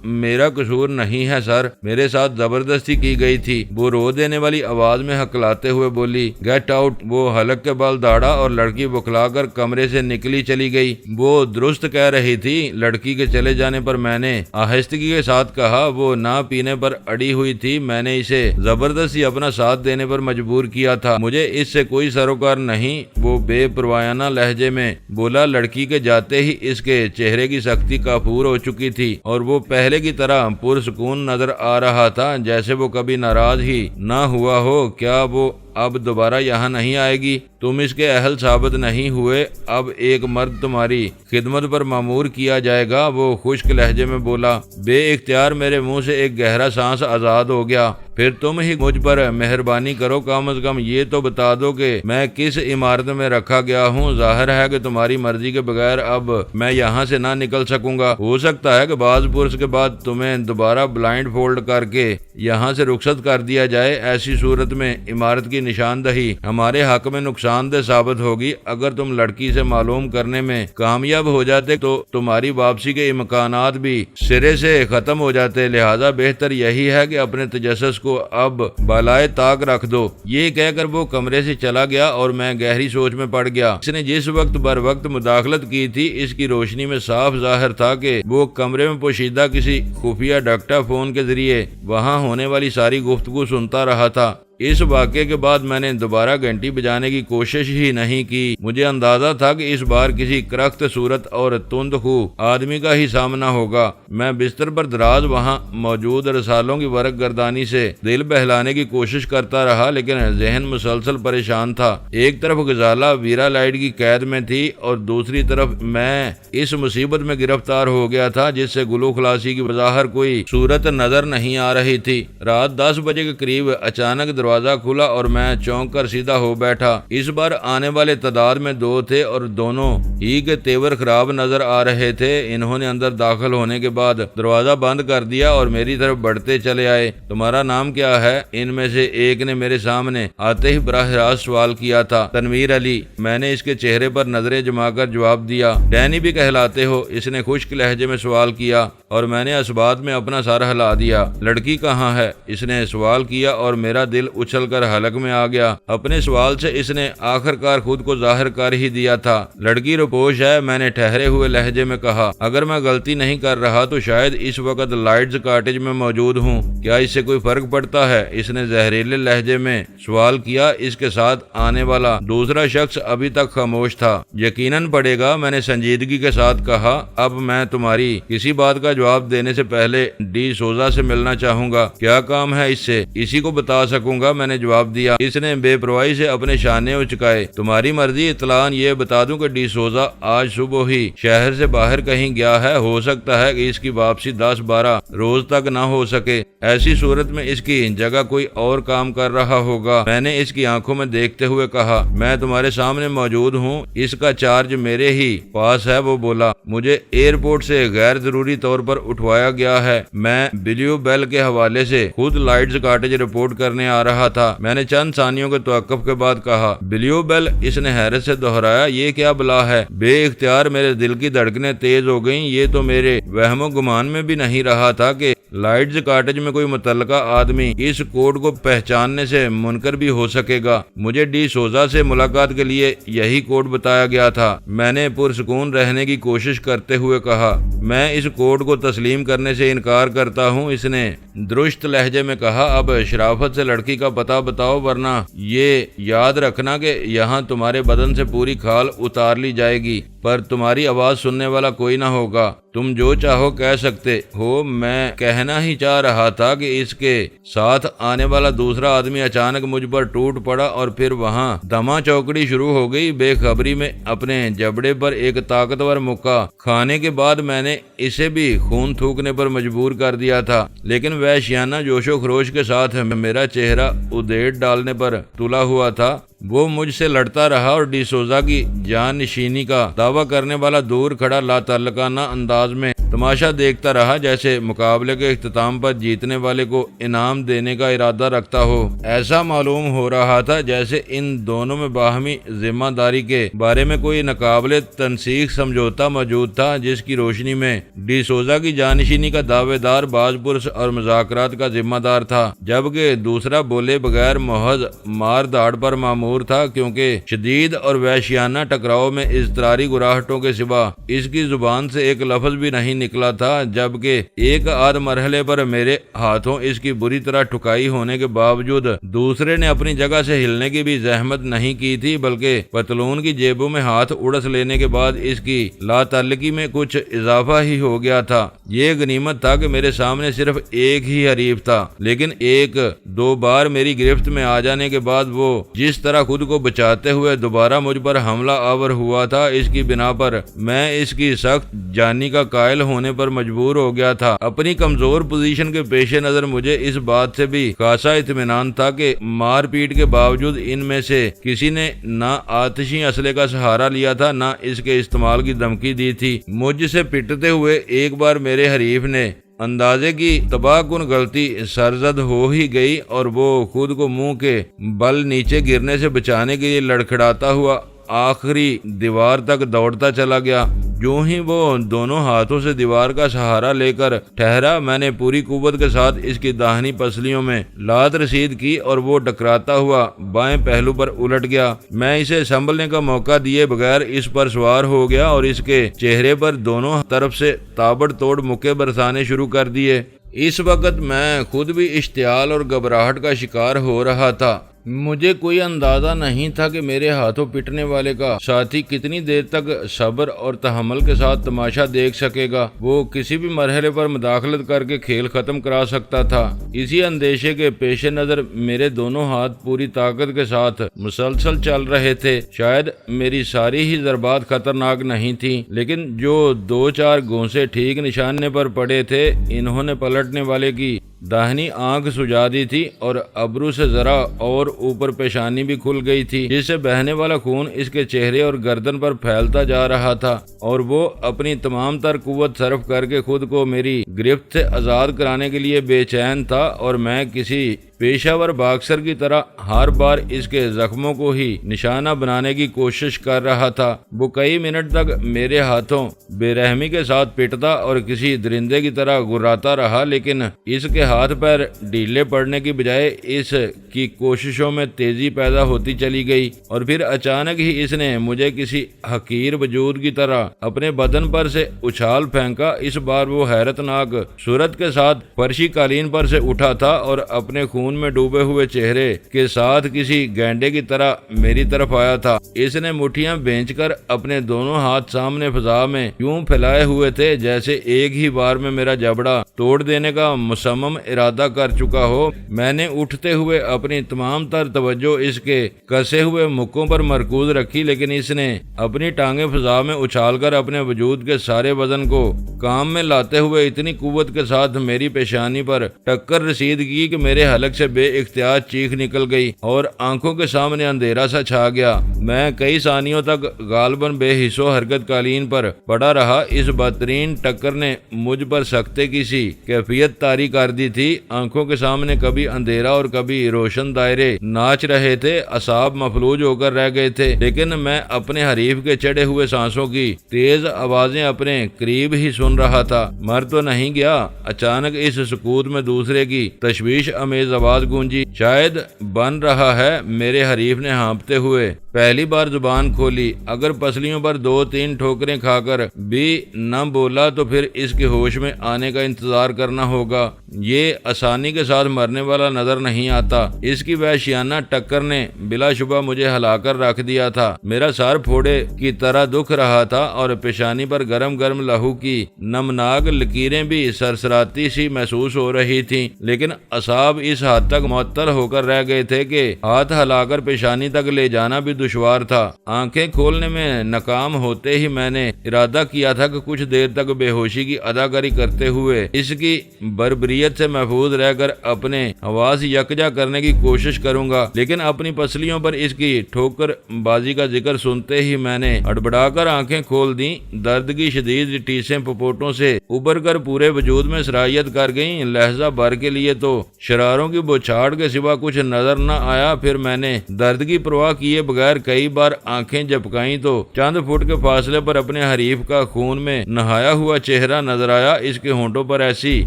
[SPEAKER 1] میرا قصور نہیں ہے سر، میرے ساتھ زبردستی کی گئی تھی، وہ رو دینے والی آواز میں ہکلاتے ہوئے بولی۔ گیٹ آؤٹ، وہ حلق کے بال داڑا اور لڑکی بکھلا کر کمرے سے نکلی چلی گئی۔ وہ درست کہہ رہی تھی۔ لڑکی کے چلے جانے پر میں نے آہستگی کے ساتھ کہا، وہ نہ پینے پر اڑی ہوئی تھی، میں نے اسے زبردستی اپنا ساتھ دینے پر مجبور کیا تھا، مجھے اس سے کوئی سروکار نہیں، وہ بے پروایانہ لہجے میں بولا۔ لڑکی کے جاتے ہی اس کے چہرے کی سختی کافور ہو چکی تھی اور وہ پہلے کی طرح پرسکون نظر آ رہا تھا، جیسے وہ کبھی ناراض ہی نہ ہوا ہو۔ کیا وہ اب دوبارہ یہاں نہیں آئے گی؟ تم اس کے اہل ثابت نہیں ہوئے، اب ایک مرد تمہاری خدمت پر مامور کیا جائے گا، وہ خشک لہجے میں بولا۔ بے اختیار میرے منہ سے ایک گہرا سانس آزاد ہو گیا۔ پھر تم ہی مجھ پر مہربانی کرو، کم از کم یہ تو بتا دو کہ میں کس عمارت میں رکھا گیا ہوں۔ ظاہر ہے کہ تمہاری مرضی کے بغیر اب میں یہاں سے نہ نکل سکوں گا، ہو سکتا ہے کہ بعض پرس کے بعد تمہیں دوبارہ بلائنڈ فولڈ کر کے یہاں سے رخصت کر دیا جائے۔ ایسی صورت میں عمارت کی نشاندہی ہمارے حق میں نقصان دہ ثابت ہوگی۔ اگر تم لڑکی سے معلوم کرنے میں کامیاب ہو جاتے تو تمہاری واپسی کے امکانات بھی سرے سے ختم ہو جاتے، لہذا بہتر یہی ہے کہ اپنے تجسس کو اب بالائے طاق رکھ دو۔ یہ کہہ کر وہ کمرے سے چلا گیا اور میں گہری سوچ میں پڑ گیا۔ اس نے جس وقت بر وقت مداخلت کی تھی، اس کی روشنی میں صاف ظاہر تھا کہ وہ کمرے میں پوشیدہ کسی خفیہ ڈکٹا فون کے ذریعے وہاں ہونے والی ساری گفتگو سنتا رہا تھا۔ اس واقعے کے بعد میں نے دوبارہ گھنٹی بجانے کی کوشش ہی نہیں کی۔ مجھے اندازہ تھا کہ اس بار کسی کرخت صورت اور تند خو آدمی کا ہی سامنا ہوگا۔ میں بستر پر دراز وہاں موجود رسالوں کی ورق گردانی سے دل بہلانے کی کوشش کرتا رہا، لیکن ذہن مسلسل پریشان تھا۔ ایک طرف غزالہ ویرا لائٹ کی قید میں تھی اور دوسری طرف میں اس مصیبت میں گرفتار ہو گیا تھا جس سے گلو خلاصی کی بظاہر کوئی صورت نظر نہیں آ رہی تھی۔ رات 10 بجے کے قریب اچانک دروازہ کھلا اور میں چونک کر سیدھا ہو بیٹھا۔ اس بار آنے والے تعداد میں 2 تھے اور دونوں ہی کے تیور خراب نظر آ رہے تھے۔ انہوں نے اندر داخل ہونے کے بعد دروازہ بند کر دیا اور میری طرف بڑھتے چلے آئے۔ تمہارا نام کیا ہے؟ ان میں سے ایک نے میرے سامنے آتے ہی براہ راست سوال کیا تھا۔ تنویر علی، میں نے اس کے چہرے پر نظریں جما کر جواب دیا۔ ڈینی بھی کہلاتے ہو؟ اس نے خشک لہجے میں سوال کیا اور میں نے اسبات میں اپنا سر ہلا دیا۔ لڑکی کہاں ہے؟ اس نے سوال کیا اور میرا دل اچھل کر حلق میں آ گیا۔ اپنے سوال سے اس نے آخر کار خود کو ظاہر کر ہی دیا تھا۔ لڑکی روپوش ہے، میں نے ٹھہرے ہوئے لہجے میں کہا۔ اگر میں غلطی نہیں کر رہا تو شاید اس وقت لائٹز کاٹیج میں موجود ہوں، کیا اس سے کوئی فرق پڑتا ہے؟ اس نے زہریلے لہجے میں سوال کیا۔ اس کے ساتھ آنے والا دوسرا شخص ابھی تک خاموش تھا۔ یقیناً پڑے گا، میں نے سنجیدگی کے ساتھ کہا۔ اب میں تمہاری کسی بات کا جواب دینے سے پہلے ڈی سوزا سے ملنا چاہوں گا۔ کیا کام ہے اس سے؟ اسی کو بتا سکوں گا، میں نے جواب دیا۔ اس نے بے پرواہی سے اپنے شانے اچکائے۔ تمہاری مرضی، اطلاعاً یہ بتا دوں کہ ڈی سوزا آج صبح ہی شہر سے باہر کہیں گیا ہے، ہو سکتا ہے کہ اس کی واپسی 10-12 روز تک نہ ہو سکے۔ ایسی صورت میں اس کی جگہ کوئی اور کام کر رہا ہوگا۔ میں نے اس کی آنکھوں میں دیکھتے ہوئے کہا، میں تمہارے سامنے موجود ہوں، اس کا چارج میرے ہی پاس ہے۔ وہ بولا، مجھے ایئرپورٹ سے غیر ضروری طور پر اٹھوایا گیا ہے، میں بلیو بیل کے حوالے سے خود لائٹز کاٹیج رپورٹ کرنے آ رہا رہا تھا۔ میں نے چند ثانیوں کے توقف کے بعد کہا، بلیو بیل؟ اس نے حیرت سے دہرایا، یہ کیا بلا ہے؟ بے اختیار میرے دل کی دھڑکنیں تیز ہو گئیں۔ یہ تو میرے وہم و گمان میں بھی نہیں رہا تھا کہ لائٹز کاٹیج میں کوئی متعلقہ آدمی اس کوڈ کو پہچاننے سے منکر بھی ہو سکے گا۔ مجھے ڈی سوزا سے ملاقات کے لیے یہی کوڈ بتایا گیا تھا۔ میں نے پرسکون رہنے کی کوشش کرتے ہوئے کہا، میں اس کوڈ کو تسلیم کرنے سے انکار کرتا ہوں۔ اس نے درست لہجے میں کہا، اب شرافت سے لڑکی کا پتہ بتاؤ، ورنہ یہ یاد رکھنا کہ یہاں تمہارے بدن سے پوری کھال اتار لی جائے گی، پر تمہاری آواز سننے والا کوئی نہ ہوگا۔ تم جو چاہو کہہ سکتے ہو۔ میں کہنا ہی چاہ رہا تھا کہ اس کے ساتھ آنے والا دوسرا آدمی اچانک مجھ پر ٹوٹ پڑا اور پھر وہاں دھما چوکڑی شروع ہو گئی۔ بے خبری میں اپنے جبڑے پر ایک طاقتور مکہ کھانے کے بعد میں نے اسے بھی خون تھوکنے پر مجبور کر دیا تھا، لیکن وحشیانہ جوش و خروش کے ساتھ میرا چہرہ ادیڑ ڈالنے پر تلا ہوا تھا۔ وہ مجھ سے لڑتا رہا اور ڈی سوزا کی جان نشینی کا دعویٰ کرنے والا دور کھڑا لا تعلقانہ انداز میں تماشا دیکھتا رہا، جیسے مقابلے کے اختتام پر جیتنے والے کو انعام دینے کا ارادہ رکھتا ہو۔ ایسا معلوم ہو رہا تھا جیسے ان دونوں میں باہمی ذمہ داری کے بارے میں کوئی ناقابل تنسیق سمجھوتا موجود تھا، جس کی روشنی میں ڈی سوزا کی جانشینی کا دعوے دار باز پرس اور مذاکرات کا ذمہ دار تھا، جبکہ دوسرا بولے بغیر محض مار دھاڑ پر مامور تھا، کیونکہ شدید اور وحشیانہ ٹکراؤ میں اضطراری گراہٹوں کے سوا اس کی زبان سے ایک لفظ بھی نہیں نکلا تھا، جبکہ ایک آدھ مرحلے پر میرے ہاتھوں اس کی بری طرح ٹھکائی ہونے کے باوجود دوسرے نے اپنی جگہ سے ہلنے کی بھی زحمت نہیں کی تھی، بلکہ پتلون کی جیبوں میں ہاتھ اڑس لینے کے بعد اس کی لا تعلقی میں کچھ اضافہ ہی ہو گیا تھا۔ یہ غنیمت تھا کہ میرے سامنے صرف ایک ہی حریف تھا، لیکن ایک دو بار میری گرفت میں آ جانے کے بعد وہ جس طرح خود کو بچاتے ہوئے دوبارہ مجھ پر حملہ آور ہوا تھا، اس کی بنا پر میں اس کی سخت جانی کا قائل ہونے پر مجبور ہو گیا تھا۔ اپنی کمزور پوزیشن کے پیش نظر مجھے اس بات سے بھی خاصا اطمینان تھا کہ مار پیٹ کے باوجود ان میں سے کسی نے نہ آتشی اسلحے کا سہارا لیا تھا، نہ اس کے استعمال کی دھمکی دی تھی۔ مجھ سے پٹتے ہوئے ایک بار میرے حریف نے اندازے کی تباہ کن غلطی سرزد ہو ہی گئی اور وہ خود کو منہ کے بل نیچے گرنے سے بچانے کے لیے لڑکھڑاتا ہوا آخری دیوار تک دوڑتا چلا گیا۔ جو ہی وہ دونوں ہاتھوں سے دیوار کا سہارا لے کر ٹھہرا، میں نے پوری قوت کے ساتھ اس کی داہنی پسلیوں میں لات رسید کی اور وہ ٹکراتا ہوا بائیں پہلو پر الٹ گیا۔ میں اسے سنبھلنے کا موقع دیے بغیر اس پر سوار ہو گیا اور اس کے چہرے پر دونوں طرف سے تابڑ توڑ مکے برسانے شروع کر دیے۔ اس وقت میں خود بھی اشتعال اور گھبراہٹ کا شکار ہو رہا تھا۔ مجھے کوئی اندازہ نہیں تھا کہ میرے ہاتھوں پٹنے والے کا ساتھی کتنی دیر تک صبر اور تحمل کے ساتھ تماشا دیکھ سکے گا۔ وہ کسی بھی مرحلے پر مداخلت کر کے کھیل ختم کرا سکتا تھا۔ اسی اندیشے کے پیش نظر میرے دونوں ہاتھ پوری طاقت کے ساتھ مسلسل چل رہے تھے۔ شاید میری ساری ہی ضربات خطرناک نہیں تھیں، لیکن جو دو چار گھونسے ٹھیک نشانے پر پڑے تھے، انہوں نے پلٹنے والے کی داہنی آنکھ سجا دی تھی اور ابرو سے ذرا اور اوپر پیشانی بھی کھل گئی تھی، جس سے بہنے والا خون اس کے چہرے اور گردن پر پھیلتا جا رہا تھا، اور وہ اپنی تمام تر قوت صرف کر کے خود کو میری گرفت سے آزاد کرانے کے لیے بے چین تھا، اور میں کسی پیشہ ور باکسر کی طرح ہر بار اس کے زخموں کو ہی نشانہ بنانے کی کوشش کر رہا تھا۔ وہ کئی منٹ تک میرے ہاتھوں بے رحمی کے ساتھ پٹتا اور کسی درندے کی طرح گراتا رہا، لیکن اس کے ہاتھ پیر ڈھیلے پڑنے کی بجائے اس کی کوششوں میں تیزی پیدا ہوتی چلی گئی، اور پھر اچانک ہی اس نے مجھے کسی حقیر وجود کی طرح اپنے بدن پر سے اچھال پھینکا۔ اس بار وہ حیرت ناک صورت کے ساتھ فرشی قالین پر سے اٹھا تھا اور اپنے خون میں ڈوبے ہوئے چہرے کے ساتھ کسی گینڈے کی طرح میری طرف آیا تھا۔ اس نے مٹھیاں بھینچ کر اپنے دونوں ہاتھ سامنے فضا میں یوں پھیلائے ہوئے تھے جیسے ایک ہی بار میں میرا جبڑا توڑ دینے کا مصمم ارادہ کر چکا ہو۔ میں نے اٹھتے ہوئے اپنی تمام تر توجہ اس کے کسے ہوئے مکوں پر مرکوز رکھی، لیکن اس نے اپنی ٹانگیں فضا میں اچھال کر اپنے وجود کے سارے وزن کو کام میں لاتے ہوئے اتنی قوت کے ساتھ میری پیشانی پر ٹکر رسید کی کہ میرے حلق سے بے اختیار چیخ نکل گئی اور آنکھوں کے سامنے اندھیرا سا چھا گیا۔ میں کئی ثانیوں تک غالباً بے حس و حرکت قالین پر پڑا رہا۔ اس بدترین ٹکر نے مجھ پر سختے کی سی کیفیت طاری کر دی تھی۔ آنکھوں کے سامنے کبھی اندھیرا اور کبھی روشن دائرے ناچ رہے تھے، اعصاب مفلوج ہو کر رہ گئے تھے، لیکن میں اپنے حریف کے چڑھے ہوئے سانسوں کی تیز آوازیں اپنے قریب ہی سن رہا تھا۔ مر تو نہیں گیا؟ اچانک اس سکوت میں دوسرے کی تشویش امیز آواز گونجی، شاید بن رہا ہے۔ میرے حریف نے ہانپتے ہوئے پہلی بار زبان کھولی۔ اگر پسلیوں پر 2-3 ٹھوکریں کھا کر بھی نہ بولا تو پھر اس کے ہوش میں آنے کا انتظار کرنا ہوگا۔ یہ آسانی کے ساتھ مرنے والا نظر نہیں آتا۔ اس کی وحشیانہ ٹکر نے بلا شبہ مجھے ہلا کر رکھ دیا تھا۔ میرا سر پھوڑے کی طرح دکھ رہا تھا اور پیشانی پر گرم گرم لہو کی نمناک لکیریں بھی سرسراتی سی محسوس ہو رہی تھیں، لیکن اعصاب اس حد تک معطل ہو کر رہ گئے تھے کہ ہاتھ ہلا کر پیشانی تک لے جانا بھی دشوار تھا۔ آنکھیں کھولنے میں ناکام ہوتے ہی میں نے ارادہ کیا تھا کہ کچھ دیر تک بے ہوشی کی اداکاری کرتے ہوئے اس کی بربریت سے محفوظ رہ کر اپنے حواس یکجا کرنے کی کوشش کروں گا، لیکن اپنی پسلیوں پر اس کی ٹھوکر بازی کا ذکر سنتے ہی میں نے ہڑبڑا کر آنکھیں کھول دیں۔ درد کی شدید ٹیسیں پپوٹوں سے ابھر کر پورے وجود میں سرایت کر گئیں۔ لہجہ بھر کے لیے تو شراروں کی بوچھاڑ کے سوا کچھ نظر نہ آیا۔ پھر میں نے درد کی پرواہ کیے بغیر کئی بار آنکھیں جھپکائیں تو چند فٹ کے فاصلے پر اپنے حریف کا خون میں نہایا ہوا چہرہ نظر آیا۔ اس کے ہونٹوں پر ایسی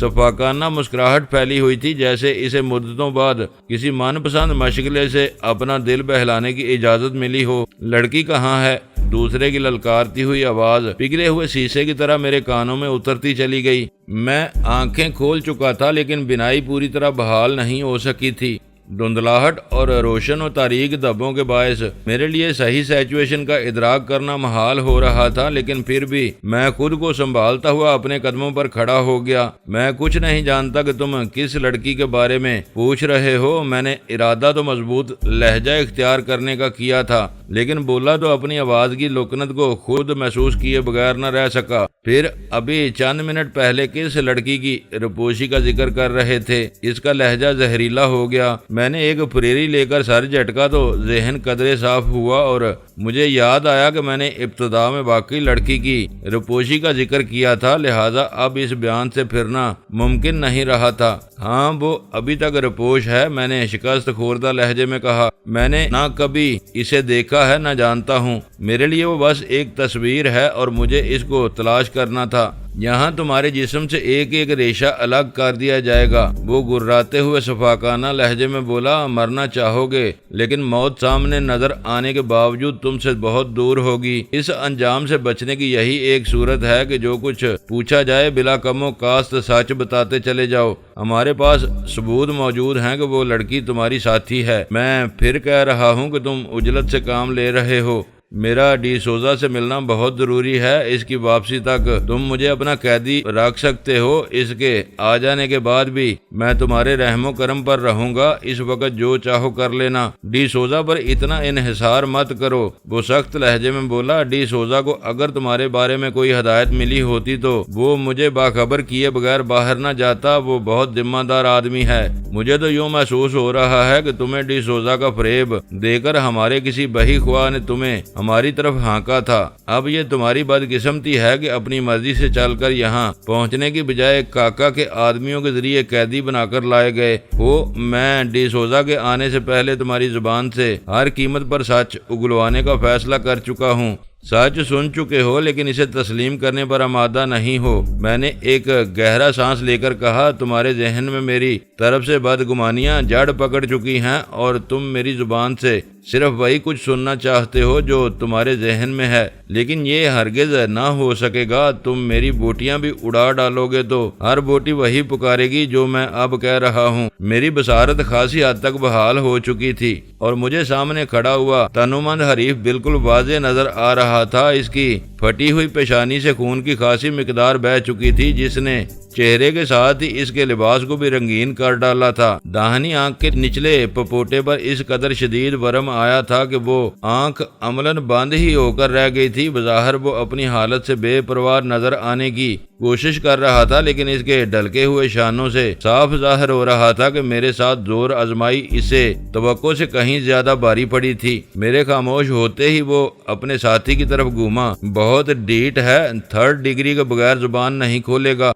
[SPEAKER 1] شفقانہ مسکراہٹ پھیلی ہوئی تھی جیسے اسے مدتوں بعد کسی من پسند مشغلے سے اپنا دل بہلانے کی اجازت ملی ہو۔ لڑکی کہاں ہے؟ دوسرے کی للکارتی ہوئی آواز پگھلے ہوئے شیشے کی طرح میرے کانوں میں اترتی چلی گئی۔ میں آنکھیں کھول چکا تھا لیکن بینائی پوری طرح بحال نہیں ہو سکی تھی۔ دھندلاہٹ اور روشن و تاریک دھبوں کے باعث میرے لیے صحیح سچویشن کا ادراک کرنا محال ہو رہا تھا، لیکن پھر بھی میں خود کو سنبھالتا ہوا اپنے قدموں پر کھڑا ہو گیا۔ میں کچھ نہیں جانتا کہ تم کس لڑکی کے بارے میں پوچھ رہے ہو۔ میں نے ارادہ تو مضبوط لہجہ اختیار کرنے کا کیا تھا، لیکن بولا تو اپنی آواز کی لکنت کو خود محسوس کیے بغیر نہ رہ سکا۔ پھر ابھی چند منٹ پہلے کس لڑکی کی روپوشی کا ذکر کر رہے تھے؟ اس کا لہجہ زہریلا ہو گیا۔ میں نے ایک پھریری لے کر سر جھٹکا تو ذہن قدرے صاف ہوا اور مجھے یاد آیا کہ میں نے ابتدا میں واقعی لڑکی کی روپوشی کا ذکر کیا تھا، لہذا اب اس بیان سے پھرنا ممکن نہیں رہا تھا۔ ہاں، وہ ابھی تک روپوش ہے، میں نے شکست خوردہ لہجے میں کہا۔ میں نے نہ کبھی اسے دیکھا ہے نہ جانتا ہوں۔ میرے لیے وہ بس ایک تصویر ہے اور مجھے اس کو تلاش کرنا تھا۔ یہاں تمہارے جسم سے ایک ایک ریشہ الگ کر دیا جائے گا، وہ گراتے ہوئے شفقانہ لہجے میں بولا۔ مرنا چاہو گے لیکن موت سامنے نظر آنے کے باوجود تم سے بہت دور ہوگی۔ اس انجام سے بچنے کی یہی ایک صورت ہے کہ جو کچھ پوچھا جائے بلا کم و کاست سچ بتاتے چلے جاؤ۔ ہمارے پاس ثبوت موجود ہیں کہ وہ لڑکی تمہاری ساتھی ہے۔ میں پھر کہہ رہا ہوں کہ تم عجلت سے کام لے رہے ہو۔ میرا ڈی سوزا سے ملنا بہت ضروری ہے۔ اس کی واپسی تک تم مجھے اپنا قیدی رکھ سکتے ہو۔ اس کے آ جانے کے بعد بھی میں تمہارے رحم و کرم پر رہوں گا۔ اس وقت جو چاہو کر لینا۔ ڈی سوزا پر اتنا انحصار مت کرو، وہ سخت لہجے میں بولا۔ ڈی سوزا کو اگر تمہارے بارے میں کوئی ہدایت ملی ہوتی تو وہ مجھے باخبر کیے بغیر باہر نہ جاتا۔ وہ بہت ذمہ دار آدمی ہے۔ مجھے تو یوں محسوس ہو رہا ہے کہ تمہیں ڈی سوزا کا فریب دے کر ہمارے کسی بہی خواہ نے تمہیں ہماری طرف ہانکا تھا۔ اب یہ تمہاری بدقسمتی ہے کہ اپنی مرضی سے چل کر یہاں پہنچنے کی بجائے کاکا کے آدمیوں کے ذریعے قیدی بنا کر لائے گئے ہو۔ میں ڈی سوزا کے آنے سے پہلے تمہاری زبان سے ہر قیمت پر سچ اگلوانے کا فیصلہ کر چکا ہوں۔ سچ سن چکے ہو لیکن اسے تسلیم کرنے پر آمادہ نہیں ہو۔ میں نے ایک گہرا سانس لے کر کہا، تمہارے ذہن میں میری طرف سے بدگمانیاں جڑ پکڑ چکی ہیں اور تم میری زبان سے صرف وہی کچھ سننا چاہتے ہو جو تمہارے ذہن میں ہے، لیکن یہ ہرگز نہ ہو سکے گا۔ تم میری بوٹیاں بھی اڑا ڈالو گے تو ہر بوٹی وہی پکارے گی جو میں اب کہہ رہا ہوں۔ میری بصارت خاصی حد تک بحال ہو چکی تھی اور مجھے سامنے کھڑا ہوا تنومند حریف بالکل واضح نظر آ رہا تھا۔ اس کی پھٹی ہوئی پیشانی سے خون کی خاصی مقدار بہہ چکی تھی، جس نے چہرے کے ساتھ ہی اس کے لباس کو بھی رنگین کر ڈالا تھا۔ داہنی آنکھ کے نچلے پپوٹے پر اس قدر شدید ورم آیا تھا کہ وہ آنکھ عملاً بند ہی ہو کر رہ گئی تھی۔ بظاہر وہ اپنی حالت سے بے پرواہ نظر آنے کی کوشش کر رہا تھا، لیکن اس کے ڈھلکے ہوئے شانوں سے صاف ظاہر ہو رہا تھا کہ میرے ساتھ زور آزمائی اسے توقع سے کہیں زیادہ بھاری پڑی تھی۔ میرے خاموش ہوتے ہی وہ اپنے ساتھی کی طرف گھوما۔ بہت ڈیٹ ہے، 3rd ڈگری کے بغیر زبان نہیں کھولے گا۔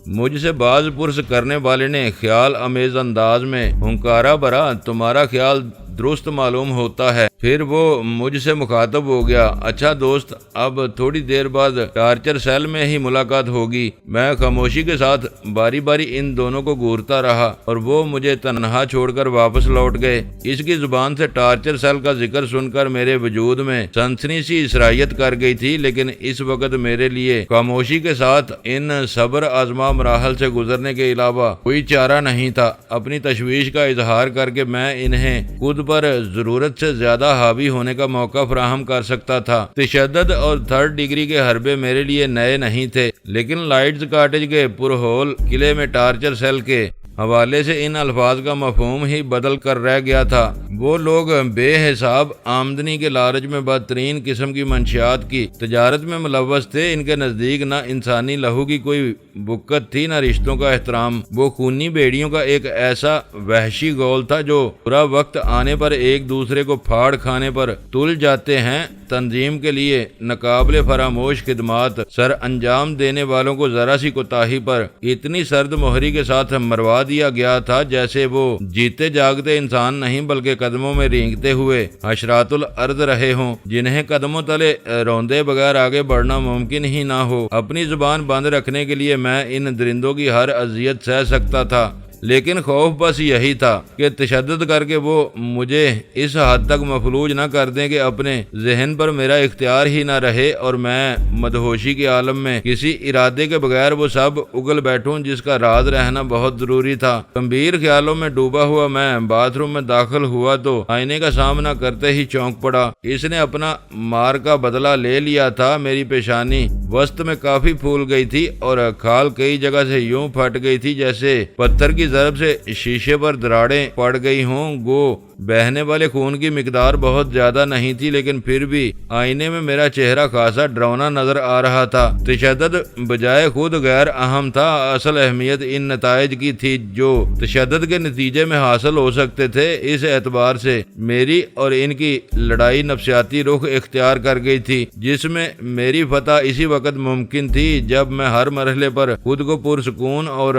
[SPEAKER 1] مجھ سے باز پرس کرنے والے نے خیال امیز انداز میں ہنکارا بھرا، تمہارا خیال درست معلوم ہوتا ہے۔ پھر وہ مجھ سے مخاطب ہو گیا، اچھا دوست، اب تھوڑی دیر بعد ٹارچر سیل میں ہی ملاقات ہوگی۔ میں خاموشی کے ساتھ باری باری ان دونوں کو گھورتا رہا اور وہ مجھے تنہا چھوڑ کر واپس لوٹ گئے۔ اس کی زبان سے ٹارچر سیل کا ذکر سن کر میرے وجود میں سنسنی سی اسرائیت کر گئی تھی، لیکن اس وقت میرے لیے خاموشی کے ساتھ ان صبر آزما مراحل سے گزرنے کے علاوہ کوئی چارہ نہیں تھا۔ اپنی تشویش کا اظہار کر کے میں انہیں خود پر ضرورت سے زیادہ حاوی ہونے کا موقع فراہم کر سکتا تھا۔ تشدد اور 3rd ڈگری کے حربے میرے لیے نئے نہیں تھے، لیکن لائٹس کاٹیج کے پرہول قلعے میں ٹارچر سیل کے حوالے سے ان الفاظ کا مفہوم ہی بدل کر رہ گیا تھا۔ وہ لوگ بے حساب آمدنی کے لالچ میں بدترین قسم کی منشیات کی تجارت میں ملوث تھے۔ ان کے نزدیک نہ انسانی لہو کی کوئی بکت تھی، نہ رشتوں کا احترام۔ وہ خونی بیڑیوں کا ایک ایسا وحشی گول تھا جو برا وقت آنے پر ایک دوسرے کو پھاڑ کھانے پر تل جاتے ہیں۔ تنظیم کے لیے ناقابل فراموش خدمات سر انجام دینے والوں کو ذرا سی کوتاہی پر اتنی سرد مہری کے ساتھ مروا دیا گیا تھا جیسے وہ جیتے جاگتے انسان نہیں بلکہ قدموں میں رینگتے ہوئے حشرات الارض رہے ہوں، جنہیں قدموں تلے روندے بغیر آگے بڑھنا ممکن ہی نہ ہو۔ اپنی زبان بند رکھنے کے لیے میں ان درندوں کی ہر اذیت سہ سکتا تھا، لیکن خوف بس یہی تھا کہ تشدد کر کے وہ مجھے اس حد تک مفلوج نہ کر دیں کہ اپنے ذہن پر میرا اختیار ہی نہ رہے اور میں مدہوشی کے عالم میں کسی ارادے کے بغیر وہ سب اگل بیٹھوں جس کا راز رہنا بہت ضروری تھا۔ گمبھیر خیالوں میں ڈوبا ہوا میں باتھ روم میں داخل ہوا تو آئینے کا سامنا کرتے ہی چونک پڑا۔ اس نے اپنا مار کا بدلہ لے لیا تھا۔ میری پیشانی وسط میں کافی پھول گئی تھی اور کھال کئی جگہ سے یوں پھٹ گئی تھی جیسے پتھر کی ضرب سے شیشے پر دراڑیں پڑ گئی ہوں۔ گو بہنے والے خون کی مقدار بہت زیادہ نہیں تھی، لیکن پھر بھی آئینے میں میرا چہرہ خاصا ڈراؤنا نظر آ رہا تھا۔ تشدد بجائے خود غیر اہم تھا۔ اصل اہمیت ان نتائج کی تھی جو تشدد کے نتیجے میں حاصل ہو سکتے تھے۔ اس اعتبار سے میری اور ان کی لڑائی نفسیاتی رخ اختیار کر گئی تھی، جس میں میری فتح اسی وقت ممکن تھی جب میں ہر مرحلے پر خود کو پرسکون اور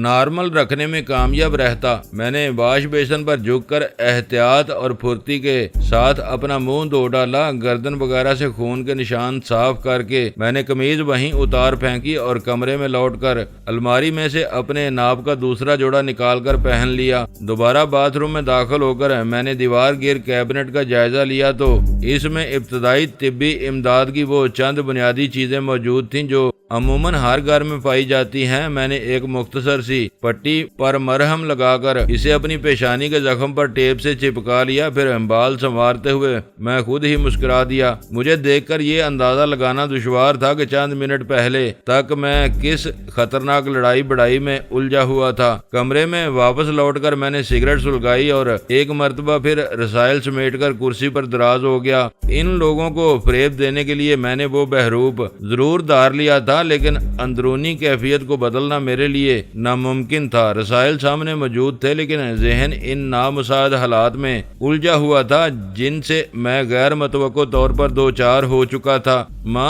[SPEAKER 1] نارمل رکھنے میں کامیاب رہتا۔ میں نے واش بیسن پر جھک کر احتیاط اور پھرتی کے ساتھ اپنا منہ دھو ڈالا۔ گردن وغیرہ سے خون کے نشان صاف کر کے میں نے قمیض وہیں اتار پھینکی اور کمرے میں لوٹ کر الماری میں سے اپنے ناپ کا دوسرا جوڑا نکال کر پہن لیا۔ دوبارہ باتھ روم میں داخل ہو کر میں نے دیوار گیر کیبنٹ کا جائزہ لیا تو اس میں ابتدائی طبی امداد کی وہ چند بنیادی چیزیں موجود تھیں جو عموماً ہر گھر میں پائی جاتی ہیں۔ میں نے ایک مختصر سی پٹی پر مرہم لگا کر اسے اپنی پیشانی کے زخم پر ٹیپ سے چپکا لیا، پھر بال سنوارتے ہوئے میں خود ہی مسکرا دیا۔ مجھے دیکھ کر یہ اندازہ لگانا دشوار تھا کہ چند منٹ پہلے تک میں کس خطرناک لڑائی بڑائی میں الجھا ہوا تھا۔ کمرے میں واپس لوٹ کر میں نے سگریٹ سلگائی اور ایک مرتبہ پھر رسائل سمیٹ کر کرسی پر دراز ہو گیا۔ ان لوگوں کو فریب دینے کے لیے میں نے وہ بحروب ضرور دھار لیا تھا، لیکن اندرونی کیفیت کو بدلنا میرے لیے ناممکن تھا۔ رسائل سامنے موجود تھے، لیکن ذہن ان نامساعد حالات میں الجھا ہوا تھا جن سے میں غیر متوقع طور پر دو چار ہو چکا تھا۔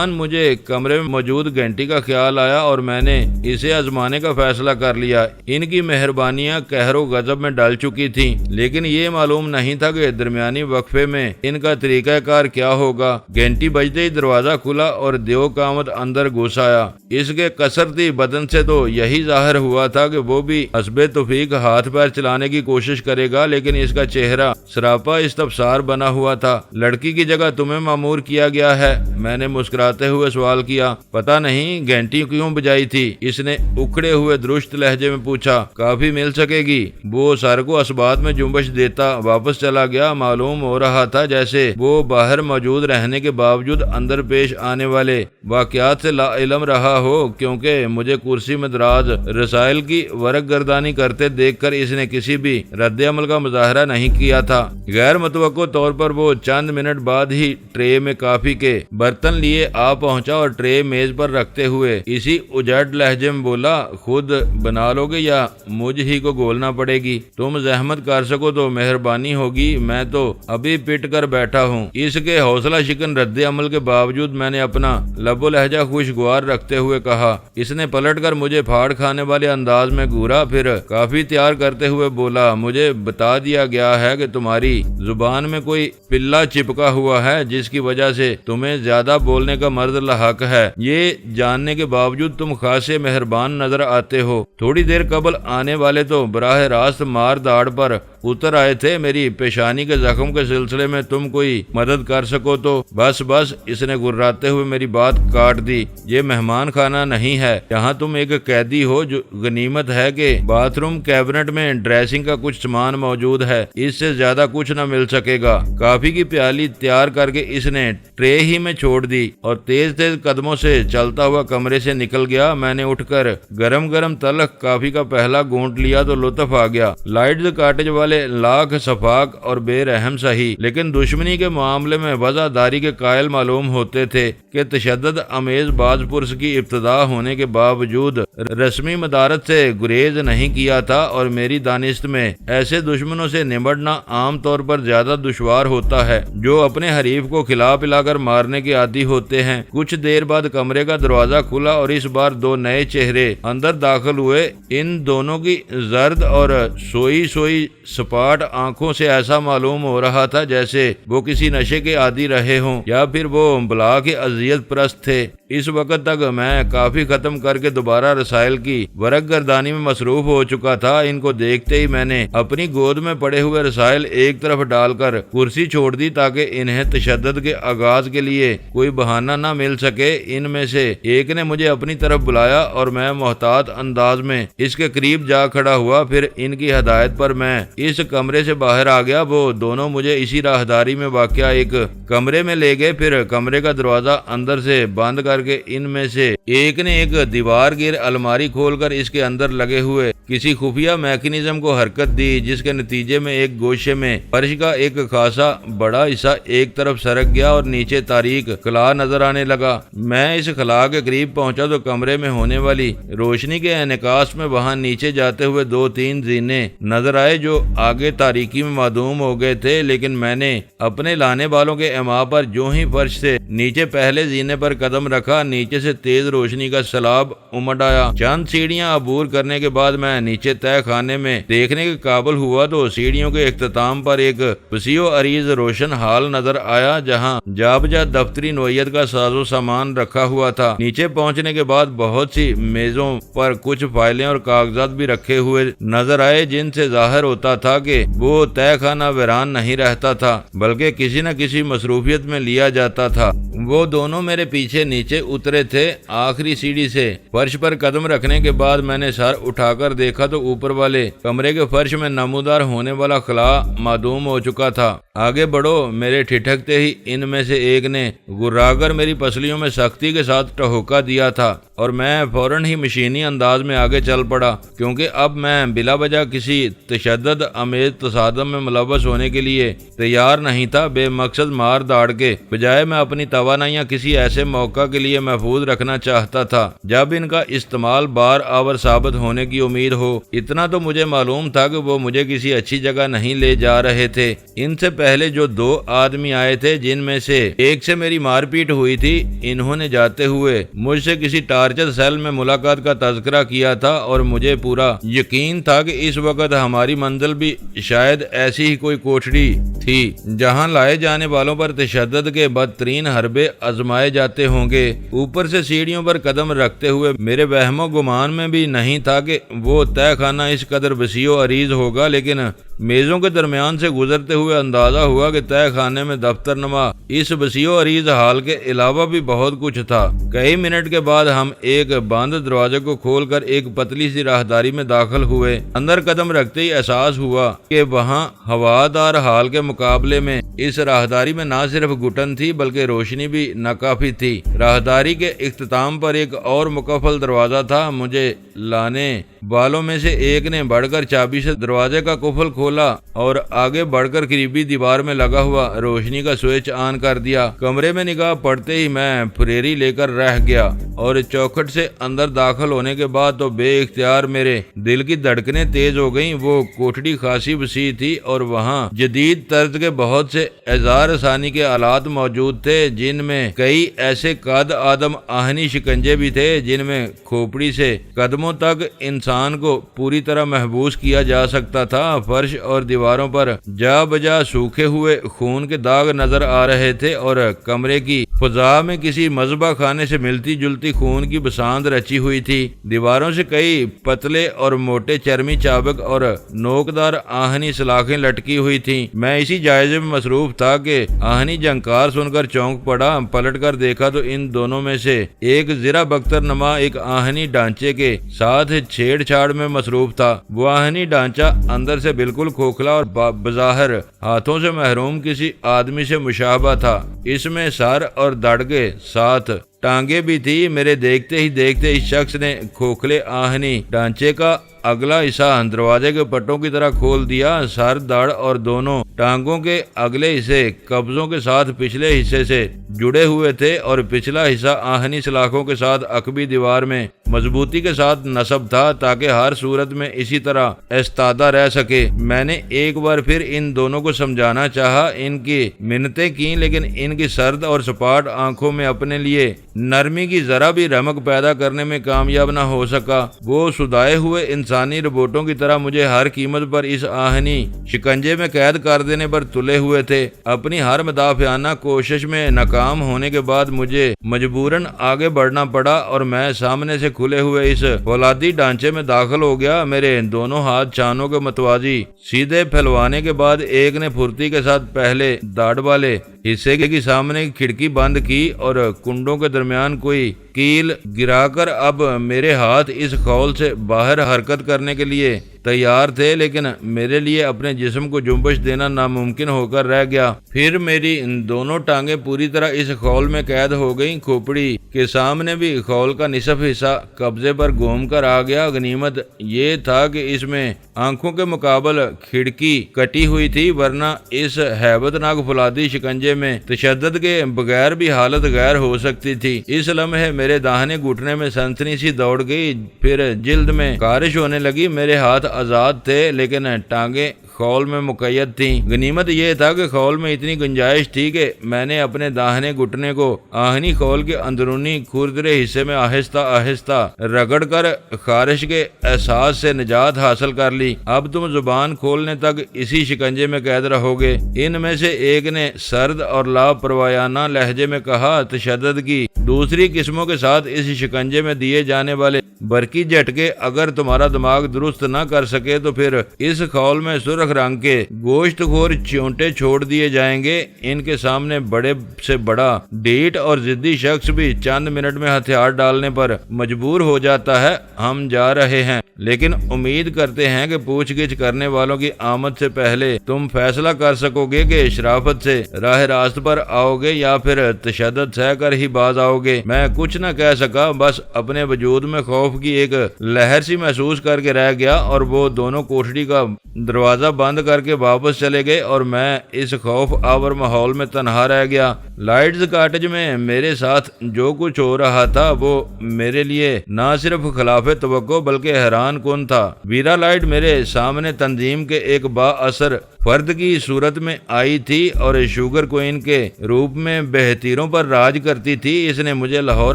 [SPEAKER 1] مجھے کمرے میں موجود گھنٹی کا خیال آیا اور میں نے اسے آزمانے کا فیصلہ کر لیا۔ ان کی مہربانیاں قہر و غضب میں ڈل چکی تھیں، لیکن یہ معلوم نہیں تھا کہ درمیانی وقفے میں ان کا طریقہ کار کیا ہوگا۔ گھنٹی بجتے ہی دروازہ کھلا اور دیو کامت اندر گھس آیا۔ اس کے کسرتی بدن سے تو یہی ظاہر ہوا تھا کہ وہ بھی حسب توفیق ہاتھ پیر چلانے کی کوشش کرے گا، لیکن اس کا چہرہ سراپا استفسار بنا ہوا تھا۔ لڑکی کی جگہ تمہیں مامور کیا گیا ہے، میں نے مسکراتے ہوئے سوال کیا، پتہ نہیں گھنٹی کیوں بجائی تھی؟ اس نے اکھڑے ہوئے درست لہجے میں پوچھا۔ کافی مل سکے گی؟ وہ سر کو اسبات میں جنبش دیتا واپس چلا گیا۔ معلوم ہو رہا تھا جیسے وہ باہر موجود رہنے کے باوجود اندر پیش آنے والے واقعات سے لا علم رہا ہو، کیونکہ مجھے کرسی میں دراز رسائل کی ورق گردانی کرتے دیکھ کر اس نے کسی بھی رد عمل کا مظاہرہ نہیں کیا تھا۔ غیر متوقع طور پر وہ چند منٹ بعد ہی ٹرے میں کافی کے برتن لیے آ پہنچا اور ٹرے میز پر رکھتے ہوئے اسی اجڑ لہجے میں بولا، خود بنا لو گے یا مجھ ہی کو گولنا پڑے گی؟ تم زحمت کر سکو تو مہربانی ہوگی، میں تو ابھی پٹ کر بیٹھا ہوں۔ اس کے حوصلہ شکن رد عمل کے باوجود میں نے اپنا لب و لہجہ خوشگوار رکھتے ہوئے کہا۔ اس نے پلٹ کر مجھے پھاڑ کھانے والے انداز میں گھورا، پھر کافی تیار کرتے ہوئے بولا، مجھے بتا دیا گیا ہے کہ تمہاری زبان میں کوئی پلہ چپکا ہوا ہے جس کی وجہ سے تمہیں زیادہ بولنے کا مرض لاحق ہے۔ یہ جاننے کے باوجود تم خاصے مہربان نظر آتے ہو۔ تھوڑی دیر قبل آنے والے تو براہ راست مار داڑ پر اتر آئے تھے۔ میری پیشانی کے زخم کے سلسلے میں تم کوئی مدد کر سکو تو بس۔ اس نے گراتے ہوئے میری بات کاٹ دی۔ یہ مہمان خانہ نہیں ہے، یہاں تم ایک قیدی ہو۔ جو غنیمت ہے کہ باتھ روم کیبنٹ میں ڈریسنگ کا کچھ سامان موجود ہے، اس سے زیادہ کچھ نہ مل سکے گا۔ کافی کی پیالی تیار کر کے اس نے ٹرے ہی میں چھوڑ دی اور تیز تیز قدموں سے چلتا ہوا کمرے سے نکل گیا۔ میں نے اٹھ کر گرم گرم تلخ کافی کا پہلا گھونٹ لیا تو لطف آ گیا۔ لائٹز کاٹیج والے لاکھ شفاق اور بے رحم سہی، لیکن دشمنی کے معاملے میں وفاداری کے قائل معلوم ہوتے تھے کہ تشدد امیز باز پرس کی ابتدا ہونے کے باوجود رسمی مدارت سے گریز نہیں کیا تھا، اور میری دانست میں ایسے دشمنوں سے نمٹنا عام طور پر زیادہ دشوار ہوتا ہے جو اپنے حریف کو کھلا پلا کر مارنے کے عادی ہوتے ہیں۔ کچھ دیر بعد کمرے کا دروازہ کھلا اور اس بار دو نئے چہرے اندر داخل ہوئے۔ ان دونوں کی زرد اور سوئی سپاٹ آنکھوں سے ایسا معلوم ہو رہا تھا جیسے وہ کسی نشے کے عادی رہے ہوں یا پھر وہ بلا کے اذیت پرست تھے۔ اس وقت تک میں کافی ختم کر کے دوبارہ رسائل کی ورق گردانی میں مصروف ہو چکا تھا۔ ان کو دیکھتے ہی میں نے اپنی گود میں پڑے ہوئے رسائل ایک طرف ڈال کر کرسی چھوڑ دی تاکہ انہیں تشدد کے آغاز کے لیے کوئی بہانہ نہ مل سکے۔ ان میں سے ایک نے مجھے اپنی طرف بلایا اور میں محتاط انداز میں اس کے قریب جا کھڑا ہوا۔ پھر ان کی ہدایت پر میں اس کمرے سے باہر آ گیا۔ وہ دونوں مجھے اسی راہداری میں واقع ایک کمرے میں لے گئے۔ پھر کمرے کا دروازہ اندر سے بند کر کے ان میں سے ایک نے ایک دیوار گیر الماری کھول کر اس کے اندر لگے ہوئے کسی خفیہ میکینزم کو حرکت دی، جس کے نتیجے میں ایک گوشے میں فرش کا ایک خاصا بڑا حصہ ایک طرف سرک گیا اور نیچے تاریک خلا نظر آنے لگا۔ میں اس خلا کے قریب پہنچا تو کمرے میں ہونے والی روشنی کے انعکاس میں وہاں نیچے جاتے ہوئے دو تین زینے نظر آئے جو آگے تاریکی میں معدوم ہو گئے تھے، لیکن میں نے اپنے لانے والوں کے ایما پر جو ہی فرش سے نیچے پہلے زینے پر قدم رکھا، نیچے سے تیز روشنی کا سیلاب امڈ آیا۔ چند سیڑھیاں عبور کرنے کے بعد میں نیچے تہہ خانے میں دیکھنے کے قابل ہوا تو سیڑھیوں کے اختتام پر ایک وسیع و عریض روشن ہال نظر آیا جہاں جا بجا دفتری نوعیت کا ساز و سامان رکھا ہوا تھا۔ نیچے پہنچنے کے بعد بہت سی میزوں پر کچھ فائلیں اور کاغذات بھی رکھے ہوئے نظر آئے، جن سے ظاہر ہوتا تھا کہ وہ تہہ خانہ ویران نہیں رہتا تھا بلکہ کسی نہ کسی مصروفیت میں لیا جاتا تھا۔ وہ دونوں میرے پیچھے نیچے اترے تھے۔ آخری سیڑھی سے فرش پر قدم رکھنے کے بعد میں نے سر اٹھا کر دیکھا تو اوپر والے کمرے کے فرش میں نمودار ہونے والا خلا معدوم ہو چکا تھا۔ آگے بڑھو، میرے ٹھٹکتے ہی ان میں سے ایک نے گرا کر میری پسلیوں میں سختی کے ساتھ ٹہوکا دیا تھا اور میں فوراً ہی مشینی انداز میں آگے چل پڑا، کیونکہ اب میں بلا وجہ کسی تشدد امیز تصادم میں ملوث ہونے کے لیے تیار نہیں تھا۔ بے مقصد مار داڑ کے بجائے میں اپنی توانائیاں کسی ایسے موقع کے لیے محفوظ رکھنا چاہتا تھا جب ان کا استعمال بار آور ثابت ہونے کی امید ہو۔ اتنا تو مجھے معلوم تھا کہ وہ مجھے کسی اچھی جگہ نہیں لے جا رہے تھے۔ ان سے پہلے جو دو آدمی آئے تھے جن میں سے ایک سے میری مار پیٹ ہوئی تھی، انہوں نے جاتے ہوئے مجھ سے کسی ٹارچر سیل میں ملاقات کا تذکرہ کیا تھا اور مجھے پورا یقین تھا کہ اس وقت ہماری منزل بھی شاید ایسی ہی کوئی کوٹڑی تھی جہاں لائے جانے والوں پر تشدد کے بدترین حربے آزمائے جاتے ہوں گے۔ اوپر سے سیڑھیوں پر قدم رکھتے ہوئے میرے وہم و گمان میں بھی نہیں تھا کہ وہ تہہ خانہ اس قدر وسیع و عریض ہوگا، لیکن میزوں کے درمیان سے گزرتے ہوئے اندازہ اندازہ ہوا کہ تہہ خانے میں دفتر نما اس وسیع و عریض حال کے علاوہ بھی بہت کچھ تھا۔ کئی منٹ کے بعد ہم ایک بند دروازے کو کھول کر ایک پتلی سی راہداری میں داخل ہوئے۔ اندر قدم رکھتے ہی احساس ہوا کہ وہاں ہوادار حال کے مقابلے میں اس راہداری میں نہ صرف گھٹن تھی بلکہ روشنی بھی ناکافی تھی۔ راہداری کے اختتام پر ایک اور مقفل دروازہ تھا۔ مجھے لانے والوں میں سے ایک نے بڑھ کر چابی سے دروازے کا قفل کھولا اور آگے بڑھ کر قریبی دیوار میں لگا ہوا روشنی کا سوئچ آن کر دیا۔ کمرے میں نگاہ پڑتے ہی میں پھریری لے کر رہ گیا اور چوکھٹ سے اندر داخل ہونے کے بعد تو بے اختیار میرے دل کی دھڑکنیں تیز ہو گئیں۔ وہ کوٹھڑی خاصی وسیع تھی اور وہاں جدید طرز کے بہت سے اظہار ثانی کے آلات موجود تھے، جن میں کئی ایسے قد آدم آہنی شکنجے بھی تھے جن میں کھوپڑی سے قدموں تک انسان کو پوری طرح محبوس کیا جا سکتا تھا۔ فرش اور دیواروں پر جا بجا سوکھے ہوئے خون کے داغ نظر آ رہے تھے اور کمرے کی فضا میں کسی مذبح خانے سے ملتی جلتی خون کی بساند رچی ہوئی تھی۔ دیواروں سے کئی پتلے اور موٹے چرمی چابک اور نوکدار آہنی سلاخیں لٹکی ہوئی تھیں۔ میں اسی جائزے میں مصروف تھا کہ آہنی جھنکار سن کر چونک پڑا۔ پلٹ کر دیکھا تو ان دونوں میں سے ایک زرہ بختر نما ایک آہنی ڈھانچے کے ساتھ چھیڑ چھاڑ میں مصروف تھا۔ وہ آہنی ڈھانچہ اندر سے بالکل کھوکھلا اور بظاہر ہاتھوں سے محروم کسی آدمی سے مشابہ تھا۔ اس میں سر اور دڑ کے ساتھ ٹانگیں بھی تھی۔ میرے دیکھتے ہی اس شخص نے کھوکھلے آہنی ڈھانچے کا اگلا حصہ دروازے کے پٹوں کی طرح کھول دیا۔ سر، دڑ اور دونوں ٹانگوں کے اگلے حصے قبضوں کے ساتھ پچھلے حصے سے جڑے ہوئے تھے اور پچھلا حصہ آہنی سلاخوں کے ساتھ عقبی دیوار میں مضبوطی کے ساتھ نصب تھا تاکہ ہر صورت میں اسی طرح استادہ رہ سکے۔ میں نے ایک بار پھر ان دونوں کو سمجھانا چاہا، ان کی منتیں کی، لیکن ان کی سرد اور سپاٹ آنکھوں میں اپنے لیے نرمی کی ذرا بھی رمق پیدا کرنے میں کامیاب نہ ہو سکا۔ وہ سدائے ہوئے انسانی روبوٹوں کی طرح مجھے ہر قیمت پر اس آہنی شکنجے میں قید کر دینے پر تلے ہوئے تھے۔ اپنی ہر مدافعانہ کوشش میں ناکام ہونے کے بعد مجھے مجبوراً آگے بڑھنا پڑا اور میں سامنے سے کھلے ہوئے اس فولادی ڈھانچے میں داخل ہو گیا۔ میرے دونوں ہاتھ چانوں کے متوازی سیدھے پھیلوانے کے بعد ایک نے پھرتی کے ساتھ پہلے داڑھ والے حصے کی سامنے کی کھڑکی بند کی اور کنڈوں کے درمیان کوئی کیل گرا کر اب میرے ہاتھ اس خول سے باہر حرکت کرنے کے لیے تیار تھے، لیکن میرے لیے اپنے جسم کو جنبش دینا ناممکن ہو کر رہ گیا۔ پھر میری دونوں ٹانگیں پوری طرح اس خول میں قید ہو گئیں۔ کھوپڑی کے سامنے بھی خول کا نصف حصہ قبضے پر گھوم کر آ گیا۔ غنیمت یہ تھا کہ اس میں آنکھوں کے مقابل کھڑکی کٹی ہوئی تھی، ورنہ اس ہیبت ناک فولادی شکنجے میں تشدد کے بغیر بھی حالت غیر ہو سکتی تھی۔ اس لمحے میرے داہنے گھٹنے میں سنسنی سی دوڑ گئی، پھر جلد میں خارش ہونے لگی۔ میرے ہاتھ آزاد تھے لیکن ٹانگیں خول میں مقید تھیں۔ غنیمت یہ تھا کہ خول میں اتنی گنجائش تھی کہ میں نے اپنے داہنے گھٹنے کو آہنی خول کے اندرونی کھردرے حصے میں آہستہ آہستہ رگڑ کر خارش کے احساس سے نجات حاصل کر لی۔ اب تم زبان کھولنے تک اسی شکنجے میں قید رہو گے۔ ان میں سے ایک نے سرد اور لاپرواہانہ لہجے میں کہا، تشدد کی دوسری قسموں کے ساتھ اس شکنجے میں دیے جانے والے برقی جھٹکے اگر تمہارا دماغ درست نہ کر سکے تو پھر اس خول میں سرخ رنگ کے گوشت خور چونٹے چھوڑ دیے جائیں گے۔ ان کے سامنے بڑے سے بڑا ڈیٹ اور ضدی شخص بھی چند منٹ میں ہتھیار ڈالنے پر مجبور ہو جاتا ہے۔ ہم جا رہے ہیں، لیکن امید کرتے ہیں کہ پوچھ گچھ کرنے والوں کی آمد سے پہلے تم فیصلہ کر سکو گے کہ شرافت سے راہ راست پر آؤ گے یا پھر تشدد سہ کر ہی باز آؤ گے۔ میں کچھ نہ کہہ سکا، بس اپنے وجود میں خوف کی ایک لہر سی محسوس کر کے رہ گیا اور وہ دونوں کوٹھڑی کا دروازہ بند کر کے واپس چلے گئے اور میں اس خوف آور ماحول میں تنہا رہ گیا۔ لائٹز کاٹیج میں میرے ساتھ جو کچھ ہو رہا تھا وہ میرے لیے نہ صرف خلاف توقع بلکہ حیران کن تھا۔ ویرا لائٹ میرے سامنے تنظیم کے ایک با اثر فرد کی صورت میں آئی تھی اور شوگر کوئن کے روپ میں بہتیروں پر راج کرتی تھی۔ اس نے مجھے لاہور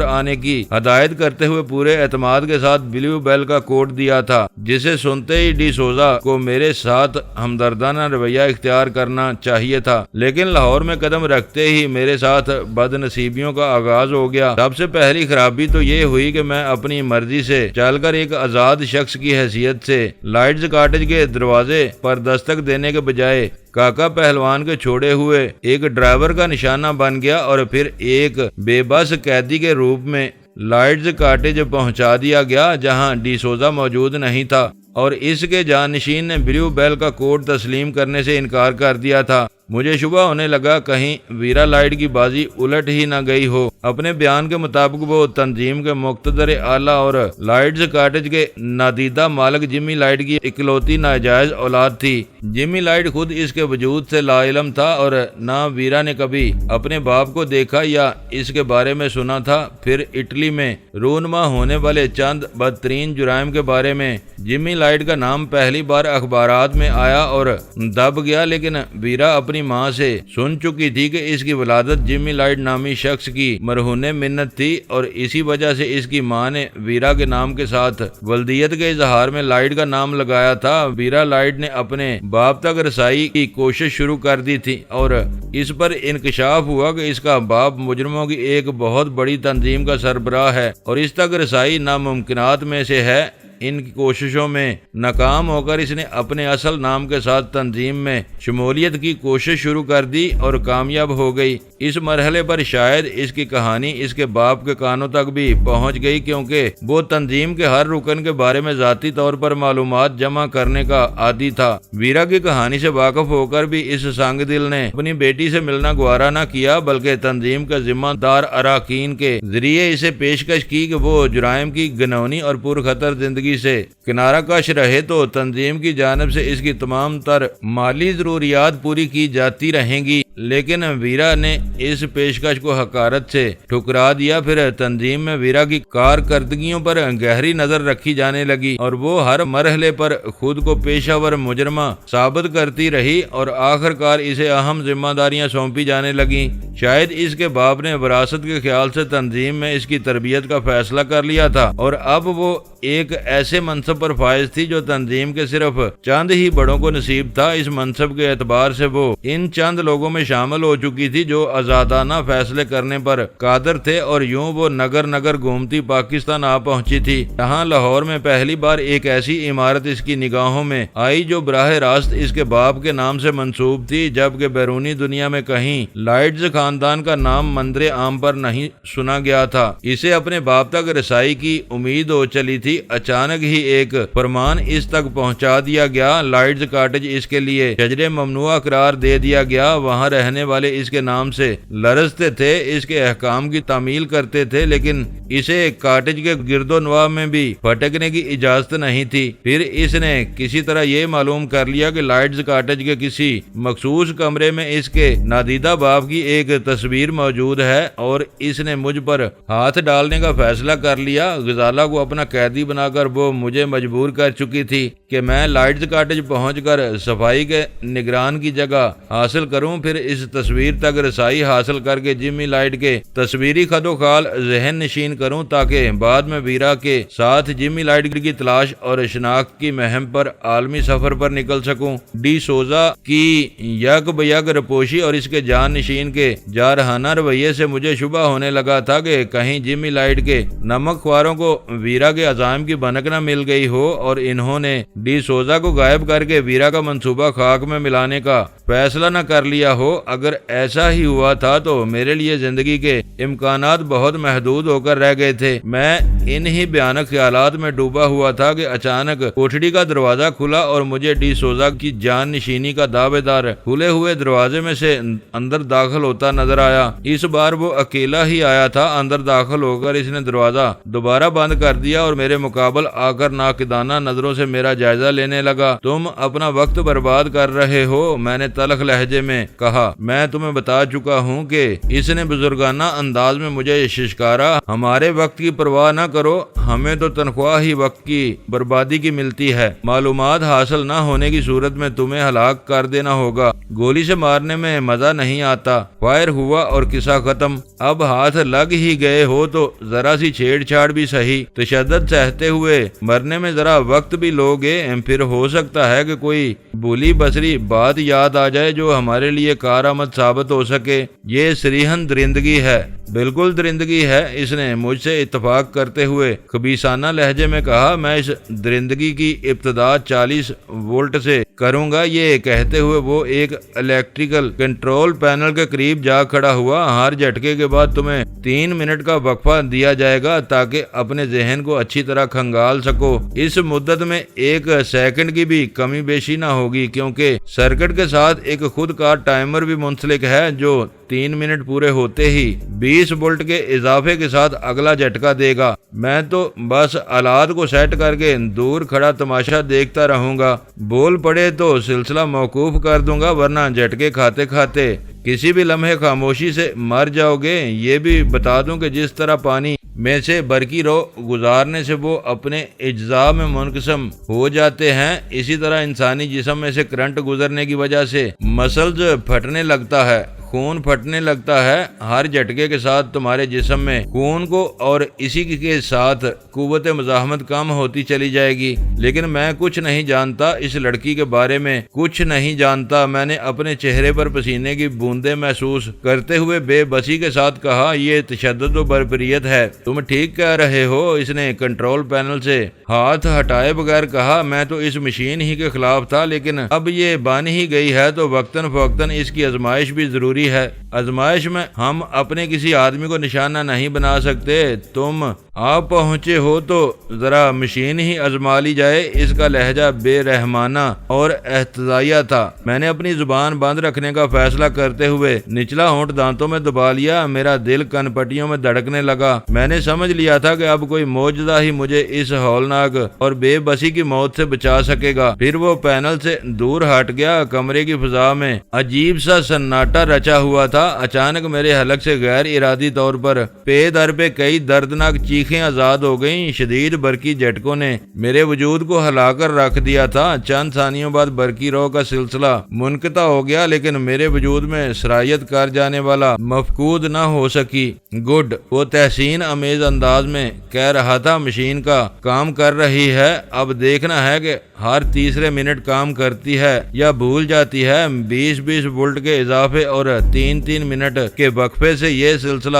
[SPEAKER 1] آنے کی ہدایت کرتے ہوئے پورے اعتماد کے ساتھ بلیو بیل کا کوڈ دیا تھا، جسے سنتے ہی ڈی سوزا کو میرے ساتھ ہمدردانہ رویہ اختیار کرنا چاہیے تھا، لیکن لاہور میں قدم رکھتے ہی میرے میرے ساتھ بد نصیبیوں کا آغاز ہو گیا۔ سب سے پہلی خرابی تو یہ ہوئی کہ میں اپنی مرضی سے چل کر ایک آزاد شخص کی حیثیت سے لائٹز کاٹیج کے دروازے پر دستک دینے کے بجائے کاکا پہلوان کے چھوڑے ہوئے ایک ڈرائیور کا نشانہ بن گیا اور پھر ایک بے بس قیدی کے روپ میں لائٹز کاٹیج پہنچا دیا گیا جہاں ڈی سوزا موجود نہیں تھا اور اس کے جانشین نے بلیو بیل کا کوڈ تسلیم کرنے سے انکار کر دیا تھا۔ مجھے شبہ ہونے لگا کہیں ویرا لائٹ کی بازی الٹ ہی نہ گئی ہو۔ اپنے بیان کے مطابق وہ تنظیم کے مقتدر اعلیٰ اور لائٹز کاٹیج کے نادیدہ مالک جمی لائٹ کی اکلوتی ناجائز اولاد تھی۔ جمی لائٹ خود اس کے وجود سے لا علم تھا اور نہ ویرا نے کبھی اپنے باپ کو دیکھا یا اس کے بارے میں سنا تھا۔ پھر اٹلی میں رونما ہونے والے چند بدترین جرائم کے بارے میں جمی لائٹ کا نام پہلی بار اخبارات میں آیا اور دب گیا، لیکن ویرا اپنی ماں سے سن چکی تھی کہ اس کی ولادت جمی لائٹ نامی شخص کی مرہون منت تھی اور اسی وجہ سے اس کی ماں نے ویرا کے نام کے ساتھ ولدیت کے اظہار میں لائٹ کا نام لگایا تھا۔ ویرا لائٹ نے اپنے باپ تک رسائی کی کوشش شروع کر دی تھی اور اس پر انکشاف ہوا کہ اس کا باپ مجرموں کی ایک بہت بڑی تنظیم کا سربراہ ہے اور اس تک رسائی ناممکنات میں سے ہے۔ ان کی کوششوں میں ناکام ہو کر اس نے اپنے اصل نام کے ساتھ تنظیم میں شمولیت کی کوشش شروع کر دی اور کامیاب ہو گئی۔ اس مرحلے پر شاید اس کی کہانی اس کے باپ کے کانوں تک بھی پہنچ گئی، کیونکہ وہ تنظیم کے ہر رکن کے بارے میں ذاتی طور پر معلومات جمع کرنے کا عادی تھا۔ ویرا کی کہانی سے واقف ہو کر بھی اس سنگ دل نے اپنی بیٹی سے ملنا گوارا نہ کیا، بلکہ تنظیم کے ذمہ دار اراکین کے ذریعے اسے پیشکش کی کہ وہ جرائم کی گھناؤنی اور پرخطر زندگی سے کنارہ کش رہے تو تنظیم کی جانب سے اس کی تمام تر مالی ضروریات پوری کی جاتی رہیں گی، لیکن ویرا نے اس پیشکش کو حقارت سے ٹھکرا دیا۔ پھر تنظیم میں ویرا کی کارکردگیوں پر گہری نظر رکھی جانے لگی اور وہ ہر مرحلے پر خود کو پیشہ ور مجرمہ ثابت کرتی رہی اور آخر کار اسے اہم ذمہ داریاں سونپی جانے لگیں۔ شاید اس کے باپ نے وراثت کے خیال سے تنظیم میں اس کی تربیت کا فیصلہ کر لیا تھا اور اب وہ ایک ایسے منصب پر فائز تھی جو تنظیم کے صرف چند ہی بڑوں کو نصیب تھا۔ اس منصب کے اعتبار سے وہ ان چند لوگوں میں شامل ہو چکی تھی جو آزادانہ فیصلے کرنے پر قادر تھے، اور یوں وہ نگر نگر گھومتی پاکستان آ پہنچی تھی۔ یہاں لاہور میں پہلی بار ایک ایسی عمارت اس کی نگاہوں میں آئی جو براہ راست اس کے باپ کے نام سے منسوب تھی، جبکہ بیرونی دنیا میں کہیں لائٹز خاندان کا نام منظر عام پر نہیں سنا گیا تھا۔ اسے اپنے باپ تک رسائی کی امید ہو چلی تھی۔ اچانک ہی ایک فرمان اس تک پہنچا دیا گیا، لائٹز کاٹیج اس کے لیے شجر ممنوع قرار دے دیا گیا۔ وہاں رہنے والے اس کے نام سے لرزتے تھے، اس کے احکام کی تعمیل کرتے تھے، لیکن اسے کاٹیج کے گرد و نواح میں بھی پھٹکنے کی اجازت نہیں تھی۔ پھر اس نے کسی طرح یہ معلوم کر لیا کہ لائٹز کاٹیج کے کسی مخصوص کمرے میں اس کے نادیدہ باپ کی ایک تصویر موجود ہے اور اس نے مجھ پر ہاتھ ڈالنے کا فیصلہ کر لیا۔ غزالہ کو اپنا قیدی بنا کر وہ مجھے مجبور کر چکی تھی کہ میں لائٹز کاٹیج پہنچ کر صفائی کے نگران کی جگہ حاصل کروں، پھر اس تصویر تک رسائی حاصل کر کے جمی لائٹ کے تصویری خد و خال ذہن نشین کروں تاکہ بعد میں ویرا کے ساتھ جمی لائٹ کی تلاش اور شناخت کی مہم پر عالمی سفر پر نکل سکوں۔ ڈی سوزا کی یک بیک رپوشی اور اس کے جان نشین کے جارحانہ رویے سے مجھے شبہ ہونے لگا تھا کہ کہیں جمی لائٹ کے نمک خواروں کو ویرا کے عزائم کی بھنک نہ مل گئی ہو اور انہوں نے ڈی سوزا کو غائب کر کے ویرا کا منصوبہ خاک میں ملانے کا فیصلہ نہ کر لیا ہو۔ اگر ایسا ہی ہوا تھا تو میرے لیے زندگی کے امکانات بہت محدود ہو کر رہ گئے تھے۔ میں انہی بھیانک خیالات میں ڈوبا ہوا تھا کہ اچانک کوٹھڑی کا دروازہ کھلا اور مجھے ڈی سوزا کی جان نشینی کا دعوے دار کھلے ہوئے دروازے میں سے اندر داخل ہوتا نظر آیا۔ اس بار وہ اکیلا ہی آیا تھا۔ اندر داخل ہو کر اس نے دروازہ دوبارہ بند کر دیا اور میرے مقابل آ کر ناقدانہ نظروں سے میرا جائزہ لینے لگا۔ تم اپنا وقت برباد کر رہے ہو، میں نے تلخ لہجے میں کہا۔ میں تمہیں بتا چکا ہوں کہ اس نے بزرگانہ انداز میں مجھے ششکارا۔ ہمارے وقت کی پرواہ نہ کرو، ہمیں تو تنخواہ ہی وقت کی بربادی کی ملتی ہے۔ معلومات حاصل نہ ہونے کی صورت میں تمہیں ہلاک کر دینا ہوگا۔ گولی سے مارنے میں مزہ نہیں آتا۔ فائر ہوا اور قصہ ختم۔ اب ہاتھ لگ ہی گئے ہو تو ذرا سی چھیڑ چھاڑ بھی صحیح۔ تشدد سہتے ہوئے مرنے میں ذرا وقت بھی لوگے۔ پھر ہو سکتا ہے کہ کوئی بھولی بسری بات یاد آ جائے جو ہمارے لیے کارآمد ثابت ہو سکے۔ یہ صریحاً درندگی ہے، بالکل درندگی ہے۔ اس نے مجھ سے اتفاق کرتے ہوئے خبیثانہ لہجے میں کہا، میں اس درندگی کی ابتدا 40 وولٹ سے کروں گا۔ یہ کہتے ہوئے وہ ایک الیکٹریکل کنٹرول پینل کے قریب جا کھڑا ہوا۔ ہر جھٹکے کے بعد تمہیں 3 منٹ کا وقفہ دیا جائے گا تاکہ اپنے ذہن کو اچھی طرح کھنگال سکو۔ اس مدت میں 1 سیکنڈ کی بھی کمی بیشی نہ ہوگی، کیونکہ سرکٹ کے ساتھ ایک خود کار ٹائمر بھی منسلک ہے جو 3 منٹ پورے ہوتے ہی 20 وولٹ کے اضافے کے ساتھ اگلا جھٹکا دے گا۔ میں تو بس آلات کو سیٹ کر کے دور کھڑا تماشا دیکھتا رہوں گا۔ بول پڑے تو سلسلہ موقوف کر دوں گا، ورنہ جھٹکے کھاتے کھاتے کسی بھی لمحے خاموشی سے مر جاؤ گے۔ یہ بھی بتا دوں کہ جس طرح پانی میں سے برقی رو گزارنے سے وہ اپنے اجزاء میں منقسم ہو جاتے ہیں، اسی طرح انسانی جسم میں سے کرنٹ گزرنے کی وجہ سے مسلز پھٹنے لگتا ہے، خون پھٹنے لگتا ہے۔ ہر جھٹکے کے ساتھ تمہارے جسم میں خون کو اور اسی کے ساتھ قوت مزاحمت کم ہوتی چلی جائے گی۔ لیکن میں کچھ نہیں جانتا، اس لڑکی کے بارے میں کچھ نہیں جانتا۔ میں نے اپنے چہرے پر پسینے کی بوندیں محسوس کرتے ہوئے بے بسی کے ساتھ کہا، یہ تشدد و بربریت ہے۔ تم ٹھیک کہہ رہے ہو، اس نے کنٹرول پینل سے ہاتھ ہٹائے بغیر کہا۔ میں تو اس مشین ہی کے خلاف تھا، لیکن اب یہ بن ہی گئی ہے تو وقتاً فوقتاً اس کی آزمائش بھی ضروری ہے۔ آزمائش میں ہم اپنے کسی آدمی کو نشانہ نہیں بنا سکتے۔ تم آپ پہنچے ہو تو ذرا مشین ہی آزما لی جائے۔ اس کا لہجہ بے رحمانہ اور احتجاجیہ تھا۔ میں نے اپنی زبان بند رکھنے کا فیصلہ کرتے ہوئے نچلا ہونٹ دانتوں میں دبا لیا۔ میرا دل کن پٹیوں میں دھڑکنے لگا۔ میں نے سمجھ لیا تھا کہ اب کوئی معجزہ ہی مجھے اس ہولناک اور بے بسی کی موت سے بچا سکے گا۔ پھر وہ پینل سے دور ہٹ گیا۔ کمرے کی فضا میں عجیب سا سناٹا رچا ہوا تھا۔ اچانک میرے حلق سے غیر ارادی طور پر پے در پہ کئی دردناک چیخیں آزاد ہو گئیں۔ شدید برقی جھٹکوں نے میرے وجود کو ہلا کر رکھ دیا تھا۔ چند ثانیوں بعد برقی رو کا سلسلہ منقطع ہو گیا، لیکن میرے وجود میں سرایت کر جانے والا مفقود نہ ہو سکی۔ گڈ، وہ تحسین امیز انداز میں کہہ رہا تھا، مشین کا کام کر رہی ہے۔ اب دیکھنا ہے کہ ہر تیسرے منٹ کام کرتی ہے یا بھول جاتی ہے۔ 20 وولٹ کے اضافے اور 3 منٹ کے وقفے سے یہ سلسلہ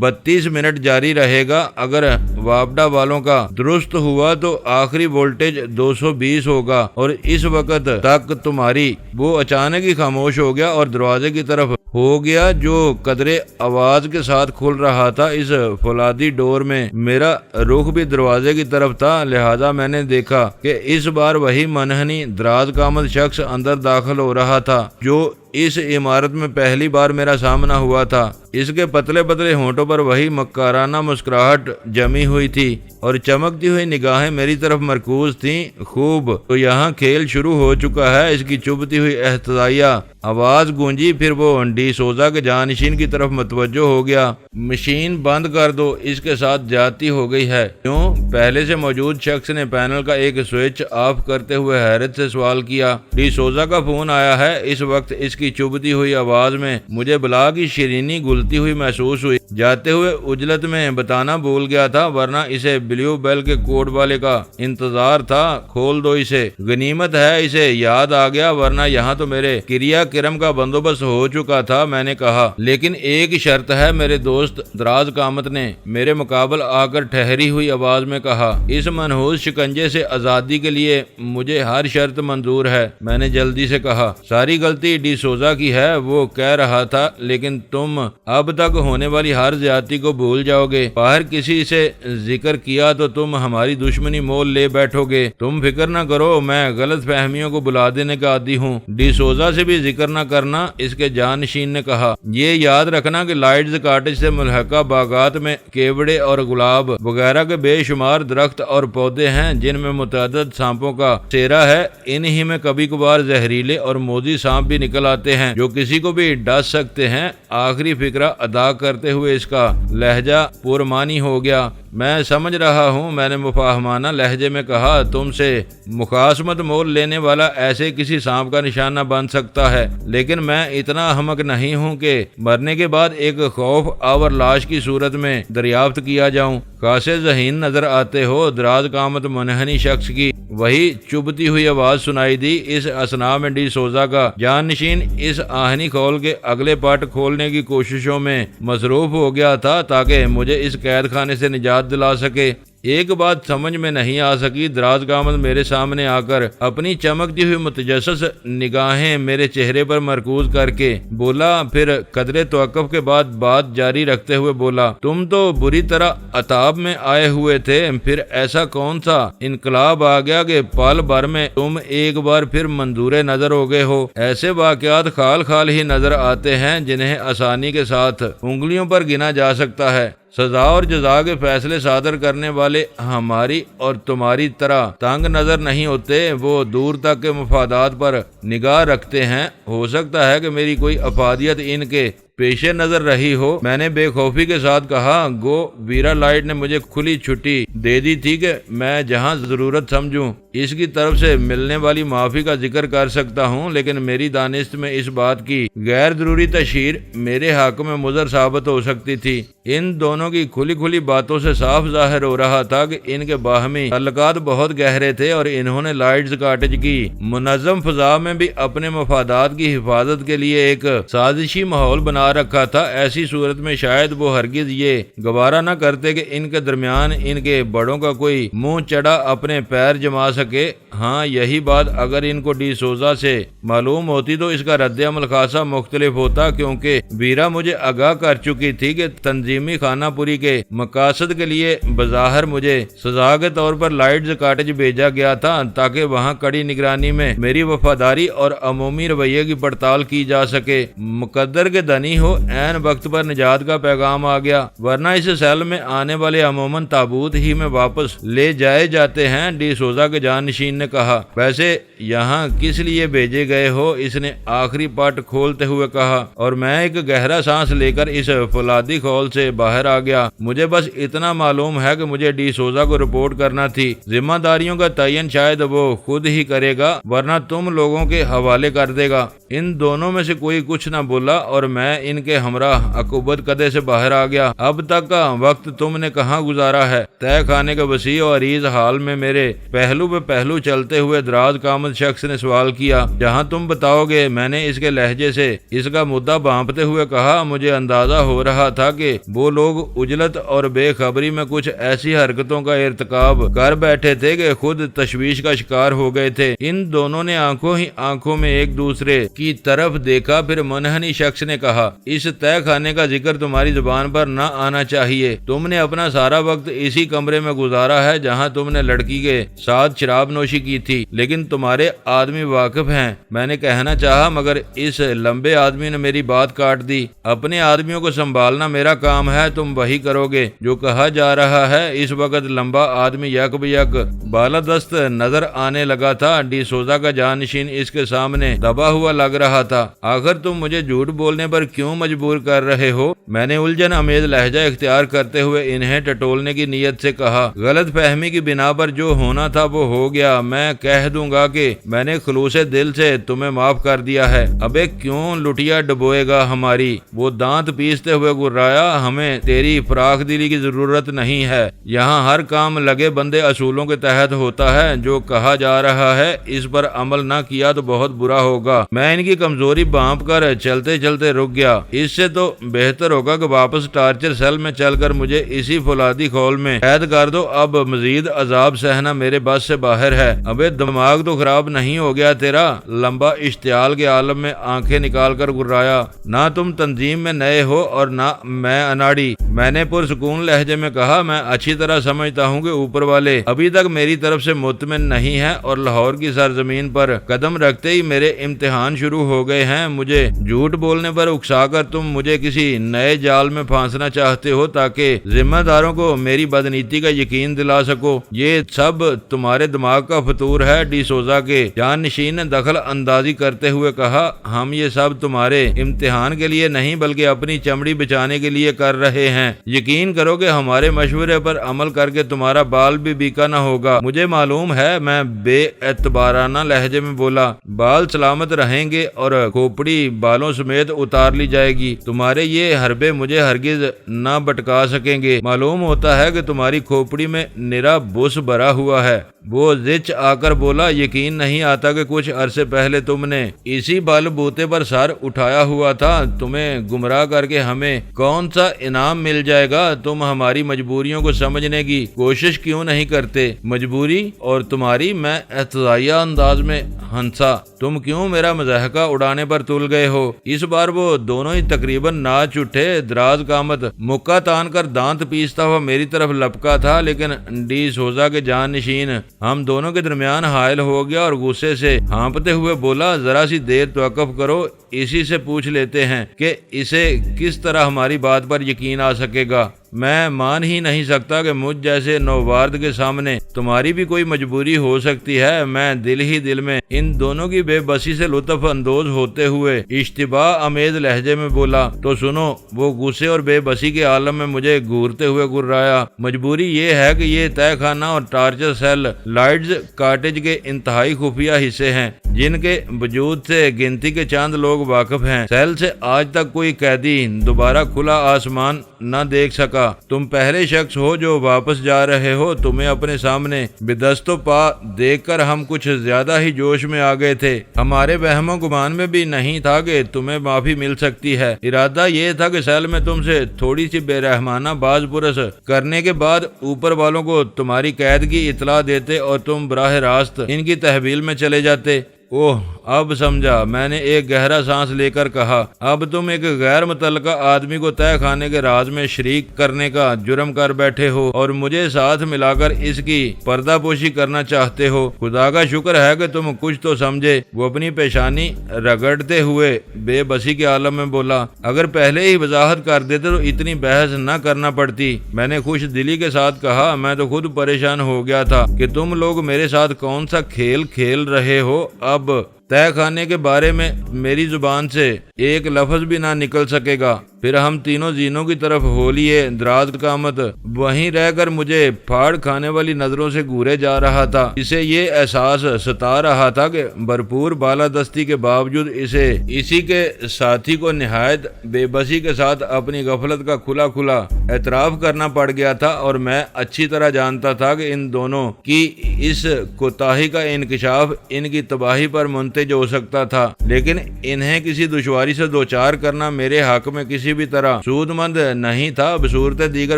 [SPEAKER 1] 32 منٹ جاری رہے گا۔ اگر وابڈا والوں کا درست ہوا تو آخری وولٹیج 220 ہوگا، اور اس وقت تک تمہاری وہ اچانک ہی خاموش ہو گیا اور دروازے کی طرف ہو گیا جو قدرے آواز کے ساتھ کھل رہا تھا۔ اس فولادی ڈور میں میرا رخ بھی دروازے کی طرف تھا، لہذا میں نے دیکھا کہ اس بار وہی منحنی دراز قامت شخص اندر داخل ہو رہا تھا جو اس عمارت میں پہلی بار میرا سامنا ہوا تھا۔ اس کے پتلے پتلے ہونٹوں پر وہی مکارانہ مسکراہٹ جمی ہوئی تھی اور چمکتی ہوئی نگاہیں میری طرف مرکوز تھیں۔ خوب، تو یہاں کھیل شروع ہو چکا ہے، اس کی چبھتی ہوئی احتجاجیہ آواز گونجی۔ پھر وہ ڈی سوزا کے جانشین کی طرف متوجہ ہو گیا۔ مشین بند کر دو، اس کے ساتھ جاتی ہو گئی ہے۔ کیوں؟ پہلے سے موجود شخص نے پینل کا ایک سوئچ آف کرتے ہوئے حیرت سے سوال کیا۔ ڈی سوزا کا فون آیا ہے۔ اس وقت اس کی چبھتی ہوئی آواز میں مجھے بلا کی شیرینی گلتی ہوئی محسوس ہوئی۔ جاتے ہوئے اجلت میں بتانا بھول گیا تھا، ورنہ اسے بلیو بیل کے کوڈ والے کا انتظار تھا۔ کھول دو اسے، غنیمت ہے اسے یاد آ گیا، ورنہ یہاں تو میرے کریا کرم کا بندوبست ہو چکا تھا۔ میں نے کہا، لیکن ایک شرط ہے میرے دوست۔ دراز قامت نے میرے مقابل آ کر ٹھہری ہوئی آواز میں کہا، اس منحوس شکنجے سے آزادی کے لیے مجھے ہر شرط منظور ہے۔ میں نے جلدی سے کہا، ساری غلطی ڈی سوزا کی ہے، وہ کہہ رہا تھا، لیکن تم اب تک ہونے والی ہر زیادتی کو بھول جاؤ گے۔ باہر کسی سے ذکر کیا تو تم ہماری دشمنی مول لے بیٹھو گے۔ تم فکر نہ کرو، میں غلط فہمیوں کو بلا دینے کا عادی ہوں۔ ڈی سوزا سے بھی ذکر نہ کرنا، اس کے جانشین نے کہا۔ یہ یاد رکھنا کہ لائٹز کاٹیج سے ملحقہ باغات میں کیوڑے اور گلاب وغیرہ کے بے شمار درخت اور پودے ہیں جن میں متعدد سانپوں کا سیرا ہے۔ انہی میں کبھی کبھار زہریلے اور موذی سانپ بھی نکل آتے ہیں جو کسی کو بھی ڈس سکتے ہیں۔ آخری فکرہ ادا کرتے ہوئے اس کا لہجہ پرمانی ہو گیا۔ میں سمجھ رہا ہوں، میں نے مفاہمانہ لہجے میں کہا، تم سے مخاصمت مول لینے والا ایسے کسی سانپ کا نشانہ بن سکتا ہے، لیکن میں اتنا احمق نہیں ہوں کہ مرنے کے بعد ایک خوف آور لاش کی صورت میں دریافت کیا جاؤں۔ خاصے ذہین نظر آتے ہو۔ دراز قامت منحنی شخص کی وہی چبھتی ہوئی آواز سنائی دی۔ اس اثناء میں ڈی سوزا کا جانشین اس آہنی کھول کے اگلے پٹ کھولنے کی کوششوں میں مصروف ہو گیا تھا تاکہ مجھے اس قید خانے سے نجات دلا سکے۔ ایک بات سمجھ میں نہیں آ سکی، دراز قامت میرے سامنے آ کر اپنی چمکتی ہوئی متجسس نگاہیں میرے چہرے پر مرکوز کر کے بولا، پھر قدرے توقف کے بعد بات جاری رکھتے ہوئے بولا، تم تو بری طرح عطاب میں آئے ہوئے تھے، پھر ایسا کون سا انقلاب آ گیا کہ پل بھر میں تم ایک بار پھر منظور نظر ہو گئے ہو؟ ایسے واقعات خال خال ہی نظر آتے ہیں جنہیں آسانی کے ساتھ انگلیوں پر گنا جا سکتا ہے۔ سزا اور جزا کے فیصلے صادر کرنے والے ہماری اور تمہاری طرح تنگ نظر نہیں ہوتے، وہ دور تک کے مفادات پر نگاہ رکھتے ہیں۔ ہو سکتا ہے کہ میری کوئی افادیت ان کے پیش نظر رہی ہو۔ میں نے بے خوفی کے ساتھ کہا، گو ویرا لائٹ نے مجھے کھلی چھٹی دے دی تھی کہ میں جہاں ضرورت سمجھوں اس کی طرف سے ملنے والی معافی کا ذکر کر سکتا ہوں، لیکن میری دانست میں اس بات کی غیر ضروری تشہیر میرے حق میں مضر ثابت ہو سکتی تھی۔ ان دونوں کی کھلی کھلی باتوں سے صاف ظاہر ہو رہا تھا کہ ان کے باہمی تعلقات بہت گہرے تھے اور انہوں نے لائٹس کاٹیج کی منظم فضا میں بھی اپنے مفادات کی حفاظت کے لیے ایک سازشی ماحول بنا رکھا تھا۔ ایسی صورت میں شاید وہ ہرگز یہ گوارا نہ کرتے کہ ان کے درمیان ان کے بڑوں کا کوئی منہ چڑھا اپنے پیر جما سکے۔ ہاں، یہی بات اگر ان کو ڈی سوزا سے معلوم ہوتی تو اس کا رد عمل خاصا مختلف ہوتا، کیونکہ ویرا مجھے آگاہ کر چکی تھی کہ تنظیمی خانہ پوری کے مقاصد کے لیے بظاہر مجھے سزا کے طور پر لائٹس کاٹیج بھیجا گیا تھا تاکہ وہاں کڑی نگرانی میں میری وفاداری اور عمومی رویے کی پڑتال کی جا سکے۔ مقدر کے دنی ہو، عین وقت پر نجات کا پیغام آ گیا، ورنہ اس سیل میں آنے والے عموماً تابوت ہی میں واپس لے جائے جاتے ہیں۔ ڈی سوزا کے جانشین نے کہا، ویسے یہاں کس لیے بھیجے گئے ہو؟ اس نے آخری پٹ کھولتے ہوئے کہا، اور میں ایک گہرا سانس لے کر اس فولادی کھول سے باہر آ گیا۔ مجھے بس اتنا معلوم ہے کہ مجھے ڈی سوزا کو رپورٹ کرنا تھی۔ ذمہ داریوں کا تعین شاید وہ خود ہی کرے گا، ورنہ تم لوگوں کے حوالے کر دے گا۔ ان دونوں میں سے کوئی کچھ نہ بولا اور میں ان کے ہمراہ عقوبت قدے سے باہر آ گیا۔ اب تک کا وقت تم نے کہاں گزارا ہے؟ طے خانے کے وسیع اور عریض حال میں میرے پہلو پہ پہلو چلتے ہوئے دراز قامت شخص نے سوال کیا۔ جہاں تم بتاؤ گے، میں نے اس کے لہجے سے اس کا مدعا بھانپتے ہوئے کہا۔ مجھے اندازہ ہو رہا تھا کہ وہ لوگ عجلت اور بے خبری میں کچھ ایسی حرکتوں کا ارتکاب کر بیٹھے تھے کہ خود تشویش کا شکار ہو گئے تھے۔ ان دونوں نے آنکھوں ہی آنکھوں میں ایک دوسرے کی طرف دیکھا، پھر منحنی شخص نے کہا، اس طے خانے کا ذکر تمہاری زبان پر نہ آنا چاہیے۔ تم نے اپنا سارا وقت اسی کمرے میں گزارا ہے جہاں تم نے لڑکی کے ساتھ شراب نوشی کی تھی، لیکن تمہارے آدمی واقف ہیں۔ میں نے کہنا چاہا مگر اس لمبے آدمی نے میری بات کاٹ دی۔ اپنے آدمیوں کو سنبھالنا میرا کام ہے، تم وہی کرو گے جو کہا جا رہا ہے۔ اس وقت لمبا آدمی یک بیک بالادست نظر آنے لگا تھا۔ ڈی سوزا کا جانشین اس کے سامنے دبا ہوا لگ رہا تھا۔ آخر تم مجھے جھوٹ بولنے پر کیوں مجبور کر رہے ہو؟ میں نے الجھن امیز لہجہ اختیار کرتے ہوئے انہیں ٹٹولنے کی نیت سے کہا، غلط فہمی کی بنا پر جو ہونا تھا وہ ہو گیا۔ میں کہہ دوں گا کہ میں نے خلوص دل سے تمہیں معاف کر دیا ہے۔ ابے کیوں لٹیا ڈبوئے گا ہماری؟ وہ دانت پیستے ہوئے گرایا، ہمیں تیری فراخ دلی کی ضرورت نہیں ہے۔ یہاں ہر کام لگے بندے اصولوں کے تحت ہوتا ہے۔ جو کہا جا رہا ہے اس پر عمل نہ کیا تو بہت برا ہوگا۔ میں ان کی کمزوری بھانپ کر چلتے چلتے رک گیا۔ اس سے تو بہتر ہوگا کہ واپس ٹارچر سیل میں چل کر مجھے اسی فولادی کھول میں قید کر دو۔ اب مزید عذاب سہنا میرے بس سے باہر ہے۔ ابے دماغ تو خراب نہیں ہو گیا تیرا؟ لمبا اشتعال کے عالم میں آنکھیں نکال کر گرایا، نہ تم تنظیم میں نئے ہو اور نہ میں اناڑی۔ میں نے پرسکون لہجے میں کہا، میں اچھی طرح سمجھتا ہوں کہ اوپر والے ابھی تک میری طرف سے مطمئن نہیں ہے اور لاہور کی سرزمین پر قدم رکھتے ہی میرے امتحان شروع ہو گئے ہیں۔ مجھے جھوٹ بولنے پر اکسا کر تم مجھے کسی نئے جال میں پھانسنا چاہتے ہو تاکہ ذمہ داروں کو میری بدنیتی کا یقین دلا سکو۔ یہ سب تمہارے دماغ کا فطور ہے۔ ڈی سوزا کے جانشین نے دخل اندازی کرتے ہوئے کہا، ہم یہ سب تمہارے امتحان کے لیے نہیں بلکہ اپنی چمڑی بچانے کے لیے کر رہے ہیں۔ یقین کرو کہ ہمارے مشورے پر عمل کر کے تمہارا بال بھی بیکا نہ ہوگا۔ مجھے معلوم ہے، میں بے اعتبارانہ لہجے میں بولا، بال سلامت رہیں گے اور کھوپڑی بالوں سمیت اتار لی جائے گی۔ تمہارے یہ حربے مجھے ہرگز نہ بٹکا سکیں گے۔ معلوم ہوتا ہے کہ تمہاری کھوپڑی میں نرا بس بھرا ہوا ہے۔ وہ زچ آ کر بولا، یقین نہیں آتا کہ کچھ عرصے پہلے تم نے اسی بل بوتے پر سر اٹھایا ہوا تھا۔ تمہیں گمراہ کر کے ہمیں کون سا انعام مل جائے گا؟ تم ہماری مجبوریوں کو سمجھنے کی کوشش کیوں نہیں کرتے؟ مجبوری اور تمہاری؟ میں احتجاجیہ انداز میں ہنسا۔ تم کیوں میرا مضحکہ اڑانے پر تل گئے ہو؟ اس بار وہ دونوں ہی تقریباً ناچ اٹھے۔ دراز قامت مکہ تان کر دانت پیستا ہوا میری طرف لپکا تھا، لیکن ڈی سوزا کے جانشین ہم دونوں کے درمیان حائل ہو گیا اور غصے سے ہانپتے ہوئے بولا، ذرا سی دیر توقف کرو، اسی سے پوچھ لیتے ہیں کہ اسے کس طرح ہماری بات پر یقین آ سکے گا۔ میں مان ہی نہیں سکتا کہ مجھ جیسے نوبارد کے سامنے تمہاری بھی کوئی مجبوری ہو سکتی ہے۔ میں دل ہی دل میں ان دونوں کی بے بسی سے لطف اندوز ہوتے ہوئے اشتباہ آمیز لہجے میں بولا، تو سنو۔ وہ غصے اور بے بسی کے عالم میں مجھے گھورتے ہوئے گرایا، مجبوری یہ ہے کہ یہ تہہ خانہ اور ٹارچر سیل لائٹز کاٹیج کے انتہائی خفیہ حصے ہیں، جن کے وجود سے گنتی کے چند لوگ واقف ہیں۔ سیل سے آج تک کوئی قیدی دوبارہ کھلا آسمان نہ دیکھ سکا۔ تم پہلے شخص ہو جو واپس جا رہے ہو۔ تمہیں اپنے سامنے بدست و پا دیکھ کر ہم کچھ زیادہ ہی جوش میں آ گئے تھے۔ ہمارے وہم و گمان میں بھی نہیں تھا کہ تمہیں معافی مل سکتی ہے۔ ارادہ یہ تھا کہ سیل میں تم سے تھوڑی سی بے رحمانہ باز پرس کرنے کے بعد اوپر والوں کو تمہاری قید کی اطلاع دیتے اور تم براہ راست ان کی تحویل میں چلے جاتے۔ اوہ، اب سمجھا، میں نے ایک گہرا سانس لے کر کہا۔ اب تم ایک غیر متعلقہ آدمی کو تہہ خانے کے راز میں شریک کرنے کا جرم کر بیٹھے ہو اور مجھے ساتھ ملا کر اس کی پردہ پوشی کرنا چاہتے ہو۔ خدا کا شکر ہے کہ تم کچھ تو سمجھے۔ وہ اپنی پیشانی رگڑتے ہوئے بے بسی کے عالم میں بولا، اگر پہلے ہی وضاحت کر دیتے تو اتنی بحث نہ کرنا پڑتی۔ میں نے خوش دلی کے ساتھ کہا، میں تو خود پریشان ہو گیا تھا کہ تم لوگ میرے ساتھ کون سا کھیل کھیل رہے ہو۔ اب تہہ خانے کے بارے میں میری زبان سے ایک لفظ بھی نہ نکل سکے گا۔ پھر ہم تینوں زینوں کی طرف ہو لیے۔ دراز قامت وہیں رہ کر مجھے پھاڑ کھانے والی نظروں سے گھورے جا رہا تھا۔ اسے یہ احساس ستا رہا تھا کہ بھرپور بالادستی کے باوجود اسے اسی کے ساتھی کو نہایت بے بسی کے ساتھ اپنی غفلت کا کھلا کھلا اعتراف کرنا پڑ گیا تھا، اور میں اچھی طرح جانتا تھا کہ ان دونوں کی اس کوتاہی کا انکشاف ان کی تباہی پر منتج ہو سکتا تھا، لیکن انہیں کسی دشواری سے دوچار کرنا میرے حق میں کسی بھی طرح سود مند نہیں تھا۔ بصورت دیگر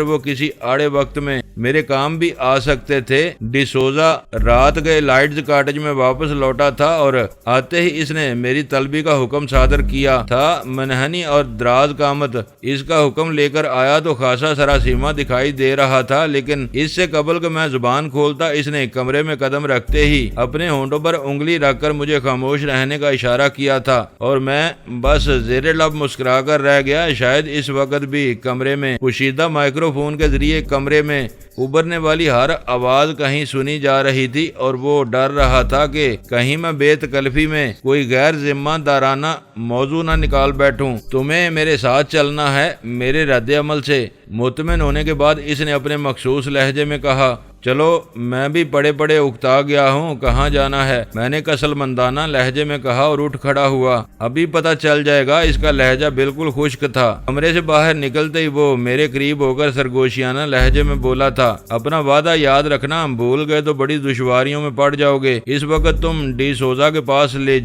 [SPEAKER 1] وہ کسی آڑے وقت میں میرے کام بھی آ سکتے تھے۔ ڈی سوزا رات گئے لائٹز کاٹیج میں واپس لوٹا تھا اور آتے ہی اس نے میری طلبی کا حکم صادر کیا تھا۔ منہنی اور دراز قامت اس کا حکم لے کر آیا تو خاصا سراسیمہ دکھائی دے رہا تھا، لیکن اس سے قبل کہ میں زبان کھولتا اس نے کمرے میں قدم رکھتے ہی اپنے ہونٹوں پر انگلی رکھ کر مجھے خاموش رہنے کا اشارہ کیا تھا، اور میں بس زیر لب مسکرا کر رہ گیا۔ شاید اس وقت بھی کمرے میں پوشیدہ مائکرو فون کے ذریعے کمرے میں ابھرنے والی ہر آواز کہیں سنی جا رہی تھی، اور وہ ڈر رہا تھا کہ کہیں میں بے تکلفی میں کوئی غیر ذمہ دارانہ موضوع نہ نکال بیٹھوں۔ تمہیں میرے ساتھ چلنا ہے۔ میرے رد عمل سے مطمئن ہونے کے بعد اس نے اپنے مخصوص لہجے میں کہا، چلو، میں بھی پڑے پڑے اکتا گیا ہوں، کہاں جانا ہے؟ میں نے کسل مندانہ لہجے میں کہا اور اٹھ کھڑا ہوا۔ ابھی پتہ چل جائے گا۔ اس کا لہجہ بالکل خشک تھا۔ کمرے سے باہر نکلتے ہی وہ میرے قریب ہو کر سرگوشیانہ لہجے میں بولا تھا، اپنا وعدہ یاد رکھنا، بھول گئے تو بڑی دشواریوں میں پڑ جاؤ گے۔ اس وقت تم ڈی سوزا کے پاس لے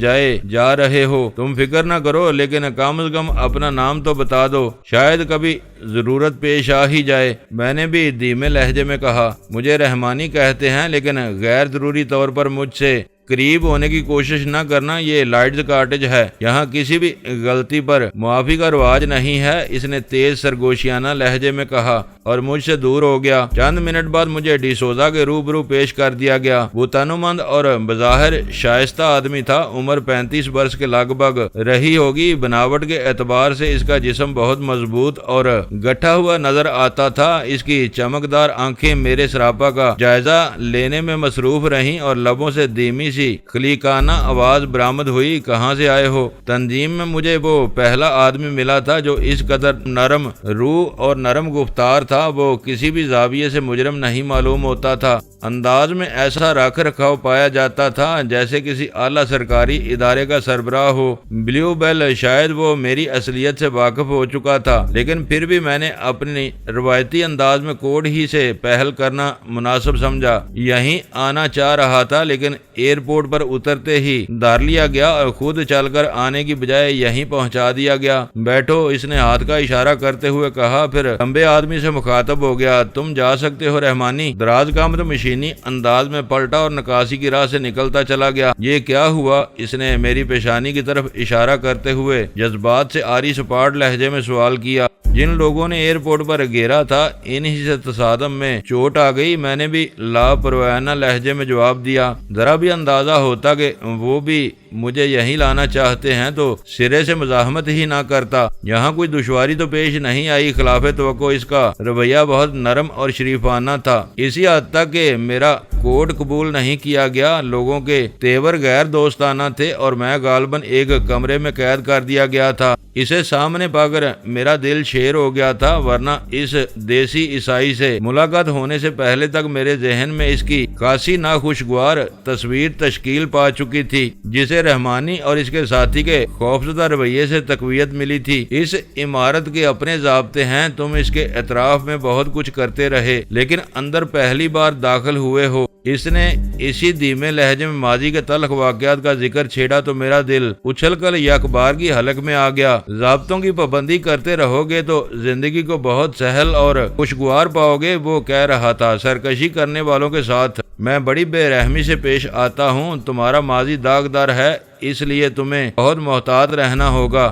[SPEAKER 1] جا رہے ہو۔ تم فکر نہ کرو، لیکن کم از کم اپنا نام تو بتا دو، شاید کبھی ضرورت پیش آ ہی جائے۔ میں نے بھی دھیمے لہجے میں کہا، مجھے رحمانی کہتے ہیں، لیکن غیر ضروری طور پر مجھ سے قریب ہونے کی کوشش نہ کرنا۔ یہ لائٹز کاٹیج ہے، یہاں کسی بھی غلطی پر معافی کا رواج نہیں ہے، اس نے تیز سرگوشیانہ لہجے میں کہا اور مجھ سے دور ہو گیا۔ چند منٹ بعد مجھے ڈی سوزا کے روبرو پیش کر دیا گیا۔ وہ تنومند اور بظاہر شائستہ آدمی تھا، عمر 35 برس کے لگ بھگ رہی ہوگی۔ بناوٹ کے اعتبار سے اس کا جسم بہت مضبوط اور گٹھا ہوا نظر آتا تھا۔ اس کی چمکدار آنکھیں میرے سراپا کا جائزہ لینے میں مصروف رہیں اور لبوں سے دھیمی سی خلیقانہ آواز برآمد ہوئی، کہاں سے آئے ہو؟ تنظیم میں مجھے وہ پہلا آدمی ملا تھا جو اس قدر نرم روح اور نرم گفتار تھا، وہ کسی بھی زاویے سے مجرم نہیں معلوم ہوتا تھا۔ انداز میں ایسا رکھ رکھاؤ پایا جاتا تھا جیسے کسی اعلیٰ سرکاری ادارے کا سربراہ ہو۔ بلیو بیل شاید وہ میری اصلیت سے واقف ہو چکا تھا، لیکن پھر بھی میں نے اپنی روایتی انداز میں کوڈ ہی سے پہل کرنا مناسب سمجھا۔ یہیں آنا چاہ رہا تھا، لیکن ایئرپورٹ پر اترتے ہی دھار لیا گیا اور خود چل کر آنے کی بجائے یہیں پہنچا دیا گیا۔ بیٹھو، اس نے ہاتھ کا اشارہ کرتے ہوئے کہا، پھر لمبے آدمی سے مخاطب ہو گیا، تم جا سکتے ہو رحمانی۔ دراز قامت مشینی انداز میں پلٹا اور نکاسی کی راہ سے نکلتا چلا گیا۔ یہ کیا ہوا؟ اس نے میری پیشانی کی طرف اشارہ کرتے ہوئے جذبات سے آری سپاٹ لہجے میں سوال کیا۔ جن لوگوں نے ایئرپورٹ پر گھیرا تھا انہی سے تصادم میں چوٹ آ گئی، میں نے بھی لاپروانہ لہجے میں جواب دیا۔ ذرا بھی اندازہ ہوتا کہ وہ بھی مجھے یہیں لانا چاہتے ہیں تو سرے سے مزاحمت ہی نہ کرتا۔ یہاں کوئی دشواری تو پیش نہیں آئی، خلاف توقع اس کا رویہ بہت نرم اور شریفانہ تھا، اسی حد تک کہ میرا کوڈ قبول نہیں کیا گیا۔ لوگوں کے تیور غیر دوستانہ تھے اور میں غالباً ایک کمرے میں قید کر دیا گیا تھا۔ اسے سامنے پا کر میرا دل شیر ہو گیا تھا، ورنہ اس دیسی عیسائی سے ملاقات ہونے سے پہلے تک میرے ذہن میں اس کی خاصی ناخوشگوار تصویر تشکیل پا چکی تھی، جسے رحمانی اور اس کے ساتھی کے خوفزدہ رویے سے تقویت ملی تھی۔ اس عمارت کے اپنے ضابطے ہیں، تم اس کے اطراف میں بہت کچھ کرتے رہے، لیکن اندر پہلی بار داخل ہوئے ہو۔ اس نے اسی دھیمے لہجے میں ماضی کے تلخ واقعات کا ذکر چھیڑا تو میرا دل اچھل کر یکبار کی حلق میں آ گیا۔ ضابطوں کی پابندی کرتے رہو گے تو زندگی کو بہت سہل اور خوشگوار پاؤ گے، وہ کہہ رہا تھا۔ سرکشی کرنے والوں کے ساتھ میں بڑی بے رحمی سے پیش آتا ہوں، تمہارا ماضی داغدار ہے، اس لیے تمہیں بہت محتاط رہنا ہوگا۔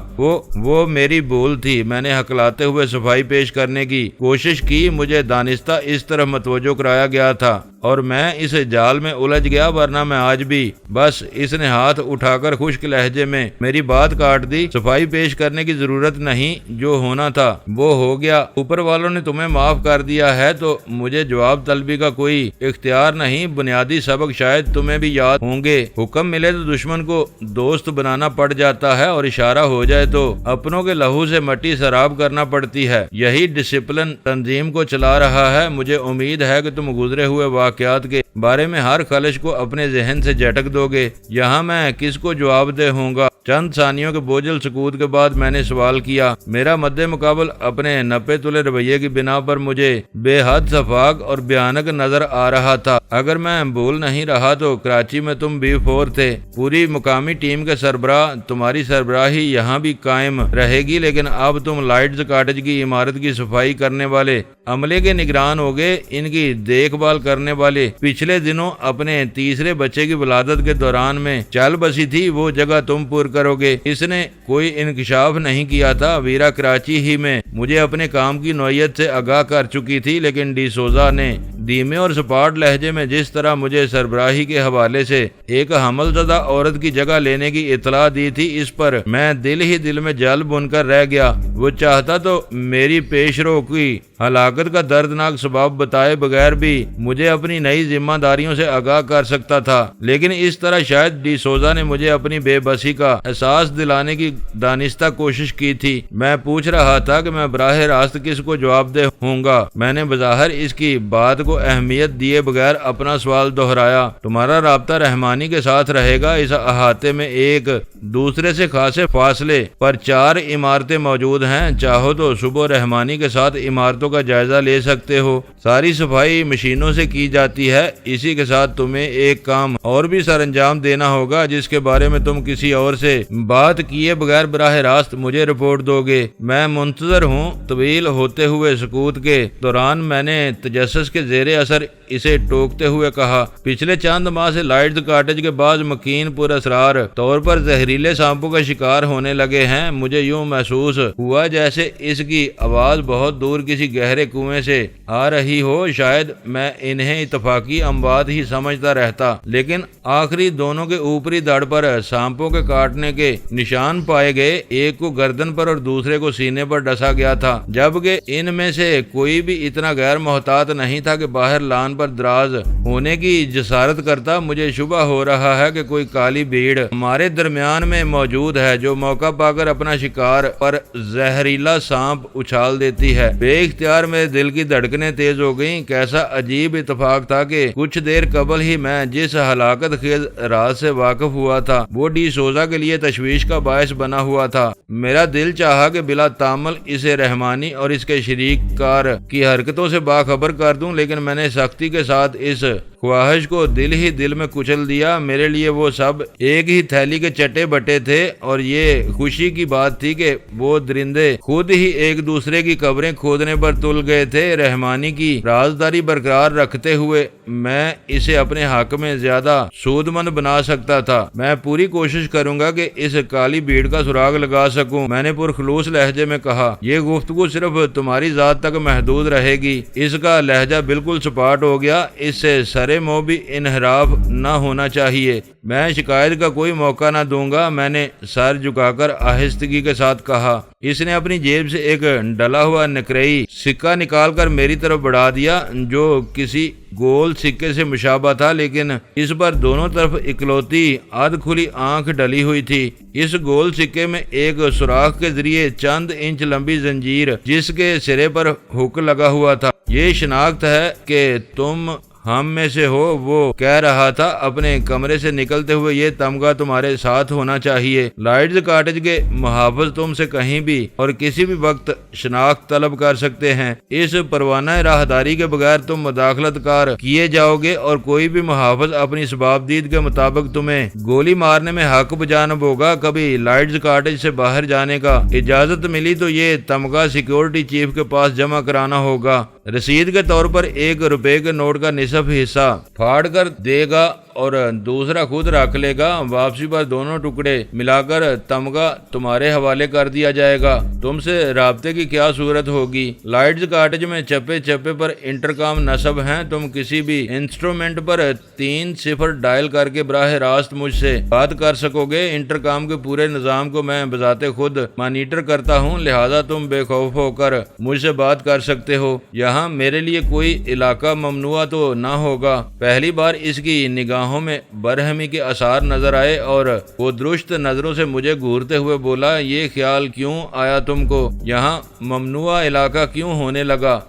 [SPEAKER 1] وہ میری بھول تھی، میں نے ہکلاتے ہوئے صفائی پیش کرنے کی کوشش کی۔ مجھے دانستہ اس طرح متوجہ کرایا گیا تھا اور میں اس جال میں الجھ گیا، ورنہ میں آج بھی بس۔ اس نے ہاتھ اٹھا کر خشک لہجے میں میری بات کاٹ دی۔ صفائی پیش کرنے کی ضرورت نہیں، جو ہونا تھا وہ ہو گیا۔ اوپر والوں نے تمہیں معاف کر دیا ہے تو مجھے جواب طلبی کا کوئی اختیار نہیں۔ بنیادی سبق شاید تمہیں بھی یاد ہوں گے، حکم ملے تو دشمن کو دوست بنانا پڑ جاتا ہے اور اشارہ ہو جائے تو اپنوں کے لہو سے مٹی سراب کرنا پڑتی ہے۔ یہی ڈسپلن تنظیم کو چلا رہا ہے۔ مجھے امید ہے کہ تم گزرے ہوئے واقعات کے بارے میں ہر خلش کو اپنے ذہن سے جھٹک دو گے۔ یہاں میں کس کو جواب دہ ہوں گا؟ چند ثانیوں کے بوجھل سکوت کے بعد میں نے سوال کیا۔ میرا مد مقابل اپنے نپے تلے رویے کی بنا پر مجھے بے حد شفاق اور بھیانک نظر آ رہا تھا۔ اگر میں بھول نہیں رہا تو کراچی میں تم B4 تھے، پوری مقامی ٹیم کے سربراہ، تمہاری سربراہی یہاں بھی قائم رہے گی، لیکن اب تم لائٹز کاٹیج کی عمارت کی صفائی کرنے والے عملے کے نگران ہوگے، ان کی دیکھ بھال کرنے والے۔ پچھلے دنوں اپنے تیسرے بچے کی ولادت کے دوران میں چل بسی تھی، وہ جگہ تم پر کرو گے۔ اس نے کوئی انکشاف نہیں کیا تھا، ویرا کراچی ہی میں مجھے اپنے کام کی نوعیت سے آگاہ کر چکی تھی، لیکن ڈی سوزا نے دھیمے اور سپاٹ لہجے میں جس طرح مجھے سربراہی کے حوالے سے ایک حمل زدہ عورت کی جگہ لینے کی اطلاع دی تھی، اس پر میں دل ہی دل میں جل بن کر رہ گیا۔ وہ چاہتا تو میری پیشرو کی ہلاکت کا دردناک سبب بتائے بغیر بھی مجھے اپنی نئی ذمہ داریوں سے آگاہ کر سکتا تھا، لیکن اس طرح شاید ڈی سوزا نے مجھے اپنی بے بسی کا احساس دلانے کی دانستہ کوشش کی تھی۔ میں پوچھ رہا تھا کہ میں براہ راست کس کو جواب دہ ہوں گا۔ میں نے بظاہر اس کی بات کو اہمیت دیے بغیر اپنا سوال دہرایا۔ تمہارا رابطہ رحمانی کے ساتھ رہے گا۔ اس احاطے میں ایک دوسرے سے خاصے فاصلے پر 4 عمارتیں موجود ہیں، چاہو تو صبح رحمانی کے ساتھ عمارتوں کا جائزہ لے سکتے ہو۔ ساری صفائی مشینوں سے کی جاتی ہے۔ اسی کے ساتھ تمہیں ایک کام اور بھی سر انجام دینا ہوگا، جس کے بارے میں تم کسی اور سے بات کیے بغیر براہ راست مجھے رپورٹ دو گے۔ میں منتظر ہوں۔ طویل ہوتے ہوئے سکوت کے دوران میں نے تجسس کے زیر اثر اسے ٹوکتے ہوئے کہا، پچھلے چند ماہ سے لائٹز کاٹیج کے بعض مکین پر اسرار طور پر زہریلے سانپوں کا شکار ہونے لگے ہیں۔ مجھے یوں محسوس ہوا جیسے اس کی آواز بہت دور کسی گہرے کنویں سے آ رہی ہو۔ شاید میں انہیں اتفاقی اموات ہی سمجھتا رہتا، لیکن آخری دونوں کے اوپری دڑ پر سانپوں کے کاٹنے کے نشان پائے گئے، ایک کو گردن پر اور دوسرے کو سینے پر ڈسا گیا تھا، جبکہ ان میں سے کوئی بھی اتنا غیر محتاط نہیں تھا کہ باہر لان پر دراز ہونے کی جسارت کرتا، مجھے شبہ ہو رہا ہے کہ کوئی کالی بھیڑ ہمارے درمیان میں موجود ہے جو موقع پا کر اپنا شکار پر زہریلا سانپ اچھال دیتی ہے۔ بے اختیار میرے دل کی دھڑکنیں تیز ہو گئیں۔ کیسا عجیب اتفاق تھا کہ کچھ دیر قبل ہی میں جس ہلاکت خیز راز سے واقف ہوا تھا وہ ڈی سوزا کے لیے تشویش کا باعث بنا ہوا تھا۔ میرا دل چاہا کہ بلا تامل اسے رحمانی اور اس کے شریک کار کی حرکتوں سے باخبر کر دوں، لیکن میں نے سختی کے ساتھ اس خواہش کو دل ہی دل میں کچل دیا۔ میرے لیے وہ سب ایک ہی تھیلی کے چٹے بٹے تھے، اور یہ خوشی کی بات تھی کہ وہ درندے خود ہی ایک دوسرے کی قبریں کھودنے پر تل گئے تھے۔ رحمانی کی رازداری برقرار رکھتے ہوئے میں اسے اپنے حق میں زیادہ سودمند بنا سکتا تھا۔ میں پوری کوشش کروں گا کہ اس کالی بھیڑ کا سراغ لگا سکوں، میں نے پرخلوص لہجے میں کہا۔ یہ گفتگو صرف تمہاری ذات تک محدود رہے گی۔ اس کا لہجہ بالکل سپاٹ ہو گیا، اس سے سرے منہ بھی انحراف نہ ہونا چاہیے۔ میں شکایت کا کوئی موقع نہ دوں گا، میں نے سر جھکا کر آہستگی کے ساتھ کہا۔ اس نے اپنی جیب سے ایک ڈلا ہوا نقرئی سکہ نکال کر میری طرف بڑھا دیا جو کسی گول سکے سے مشابہ تھا، لیکن اس پر دونوں طرف اکلوتی آدھ کھلی آنکھ ڈلی ہوئی تھی۔ اس گول سکے میں ایک سوراخ کے ذریعے چند انچ لمبی زنجیر جس کے سرے پر ہک لگا ہوا تھا۔ یہ شناخت ہے کہ تم ہم میں سے ہو، وہ کہہ رہا تھا۔ اپنے کمرے سے نکلتے ہوئے یہ تمغہ تمہارے ساتھ ہونا چاہیے۔ لائٹز کاٹیج کے محافظ تم سے کہیں بھی اور کسی بھی وقت شناخت طلب کر سکتے ہیں۔ اس پروانہ راہداری کے بغیر تم مداخلت کار کیے جاؤ گے اور کوئی بھی محافظ اپنی اسبابدید کے مطابق تمہیں گولی مارنے میں حق بجانب ہوگا۔ کبھی لائٹز کاٹیج سے باہر جانے کا اجازت ملی تو یہ تمغہ سیکیورٹی چیف کے پاس جمع کرانا ہوگا۔ رسید کے طور پر 1 روپے کے نوٹ کا نصف حصہ پھاڑ کر دے گا اور دوسرا خود رکھ لے گا۔ واپسی پر دونوں ٹکڑے ملا کر تمغہ تمہارے حوالے کر دیا جائے گا۔ تم سے رابطے کی کیا صورت ہوگی؟ لائٹز کاٹیج میں چپے چپے پر انٹرکام نصب ہیں۔ تم کسی بھی انسٹرومنٹ پر 3 صفر ڈائل کر کے براہ راست مجھ سے بات کر سکو گے۔ انٹرکام کے پورے نظام کو میں بذات خود مانیٹر کرتا ہوں، لہذا تم بے خوف ہو کر مجھ سے بات کر سکتے ہو۔ یہاں میرے لیے کوئی علاقہ ممنوع تو نہ ہوگا۔ پہلی بار اس کی نگاہوں میں برہمی کے آثار نظر آئے اور وہ درشت نظروں سے مجھے گھورتے ہوئے بولا، یہ خیال کیوں آیا تم کو؟ یہاں ممنوع علاقہ کیوں ہونے لگا؟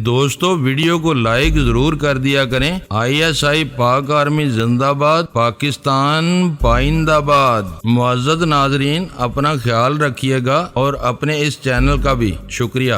[SPEAKER 1] دوستو ویڈیو کو لائک ضرور کر دیا کریں۔ ISI پاک آرمی زندہ باد، پاکستان پائندہ باد۔ معزز ناظرین، اپنا خیال رکھیے گا اور اپنے اس چینل کا بھی شکریہ۔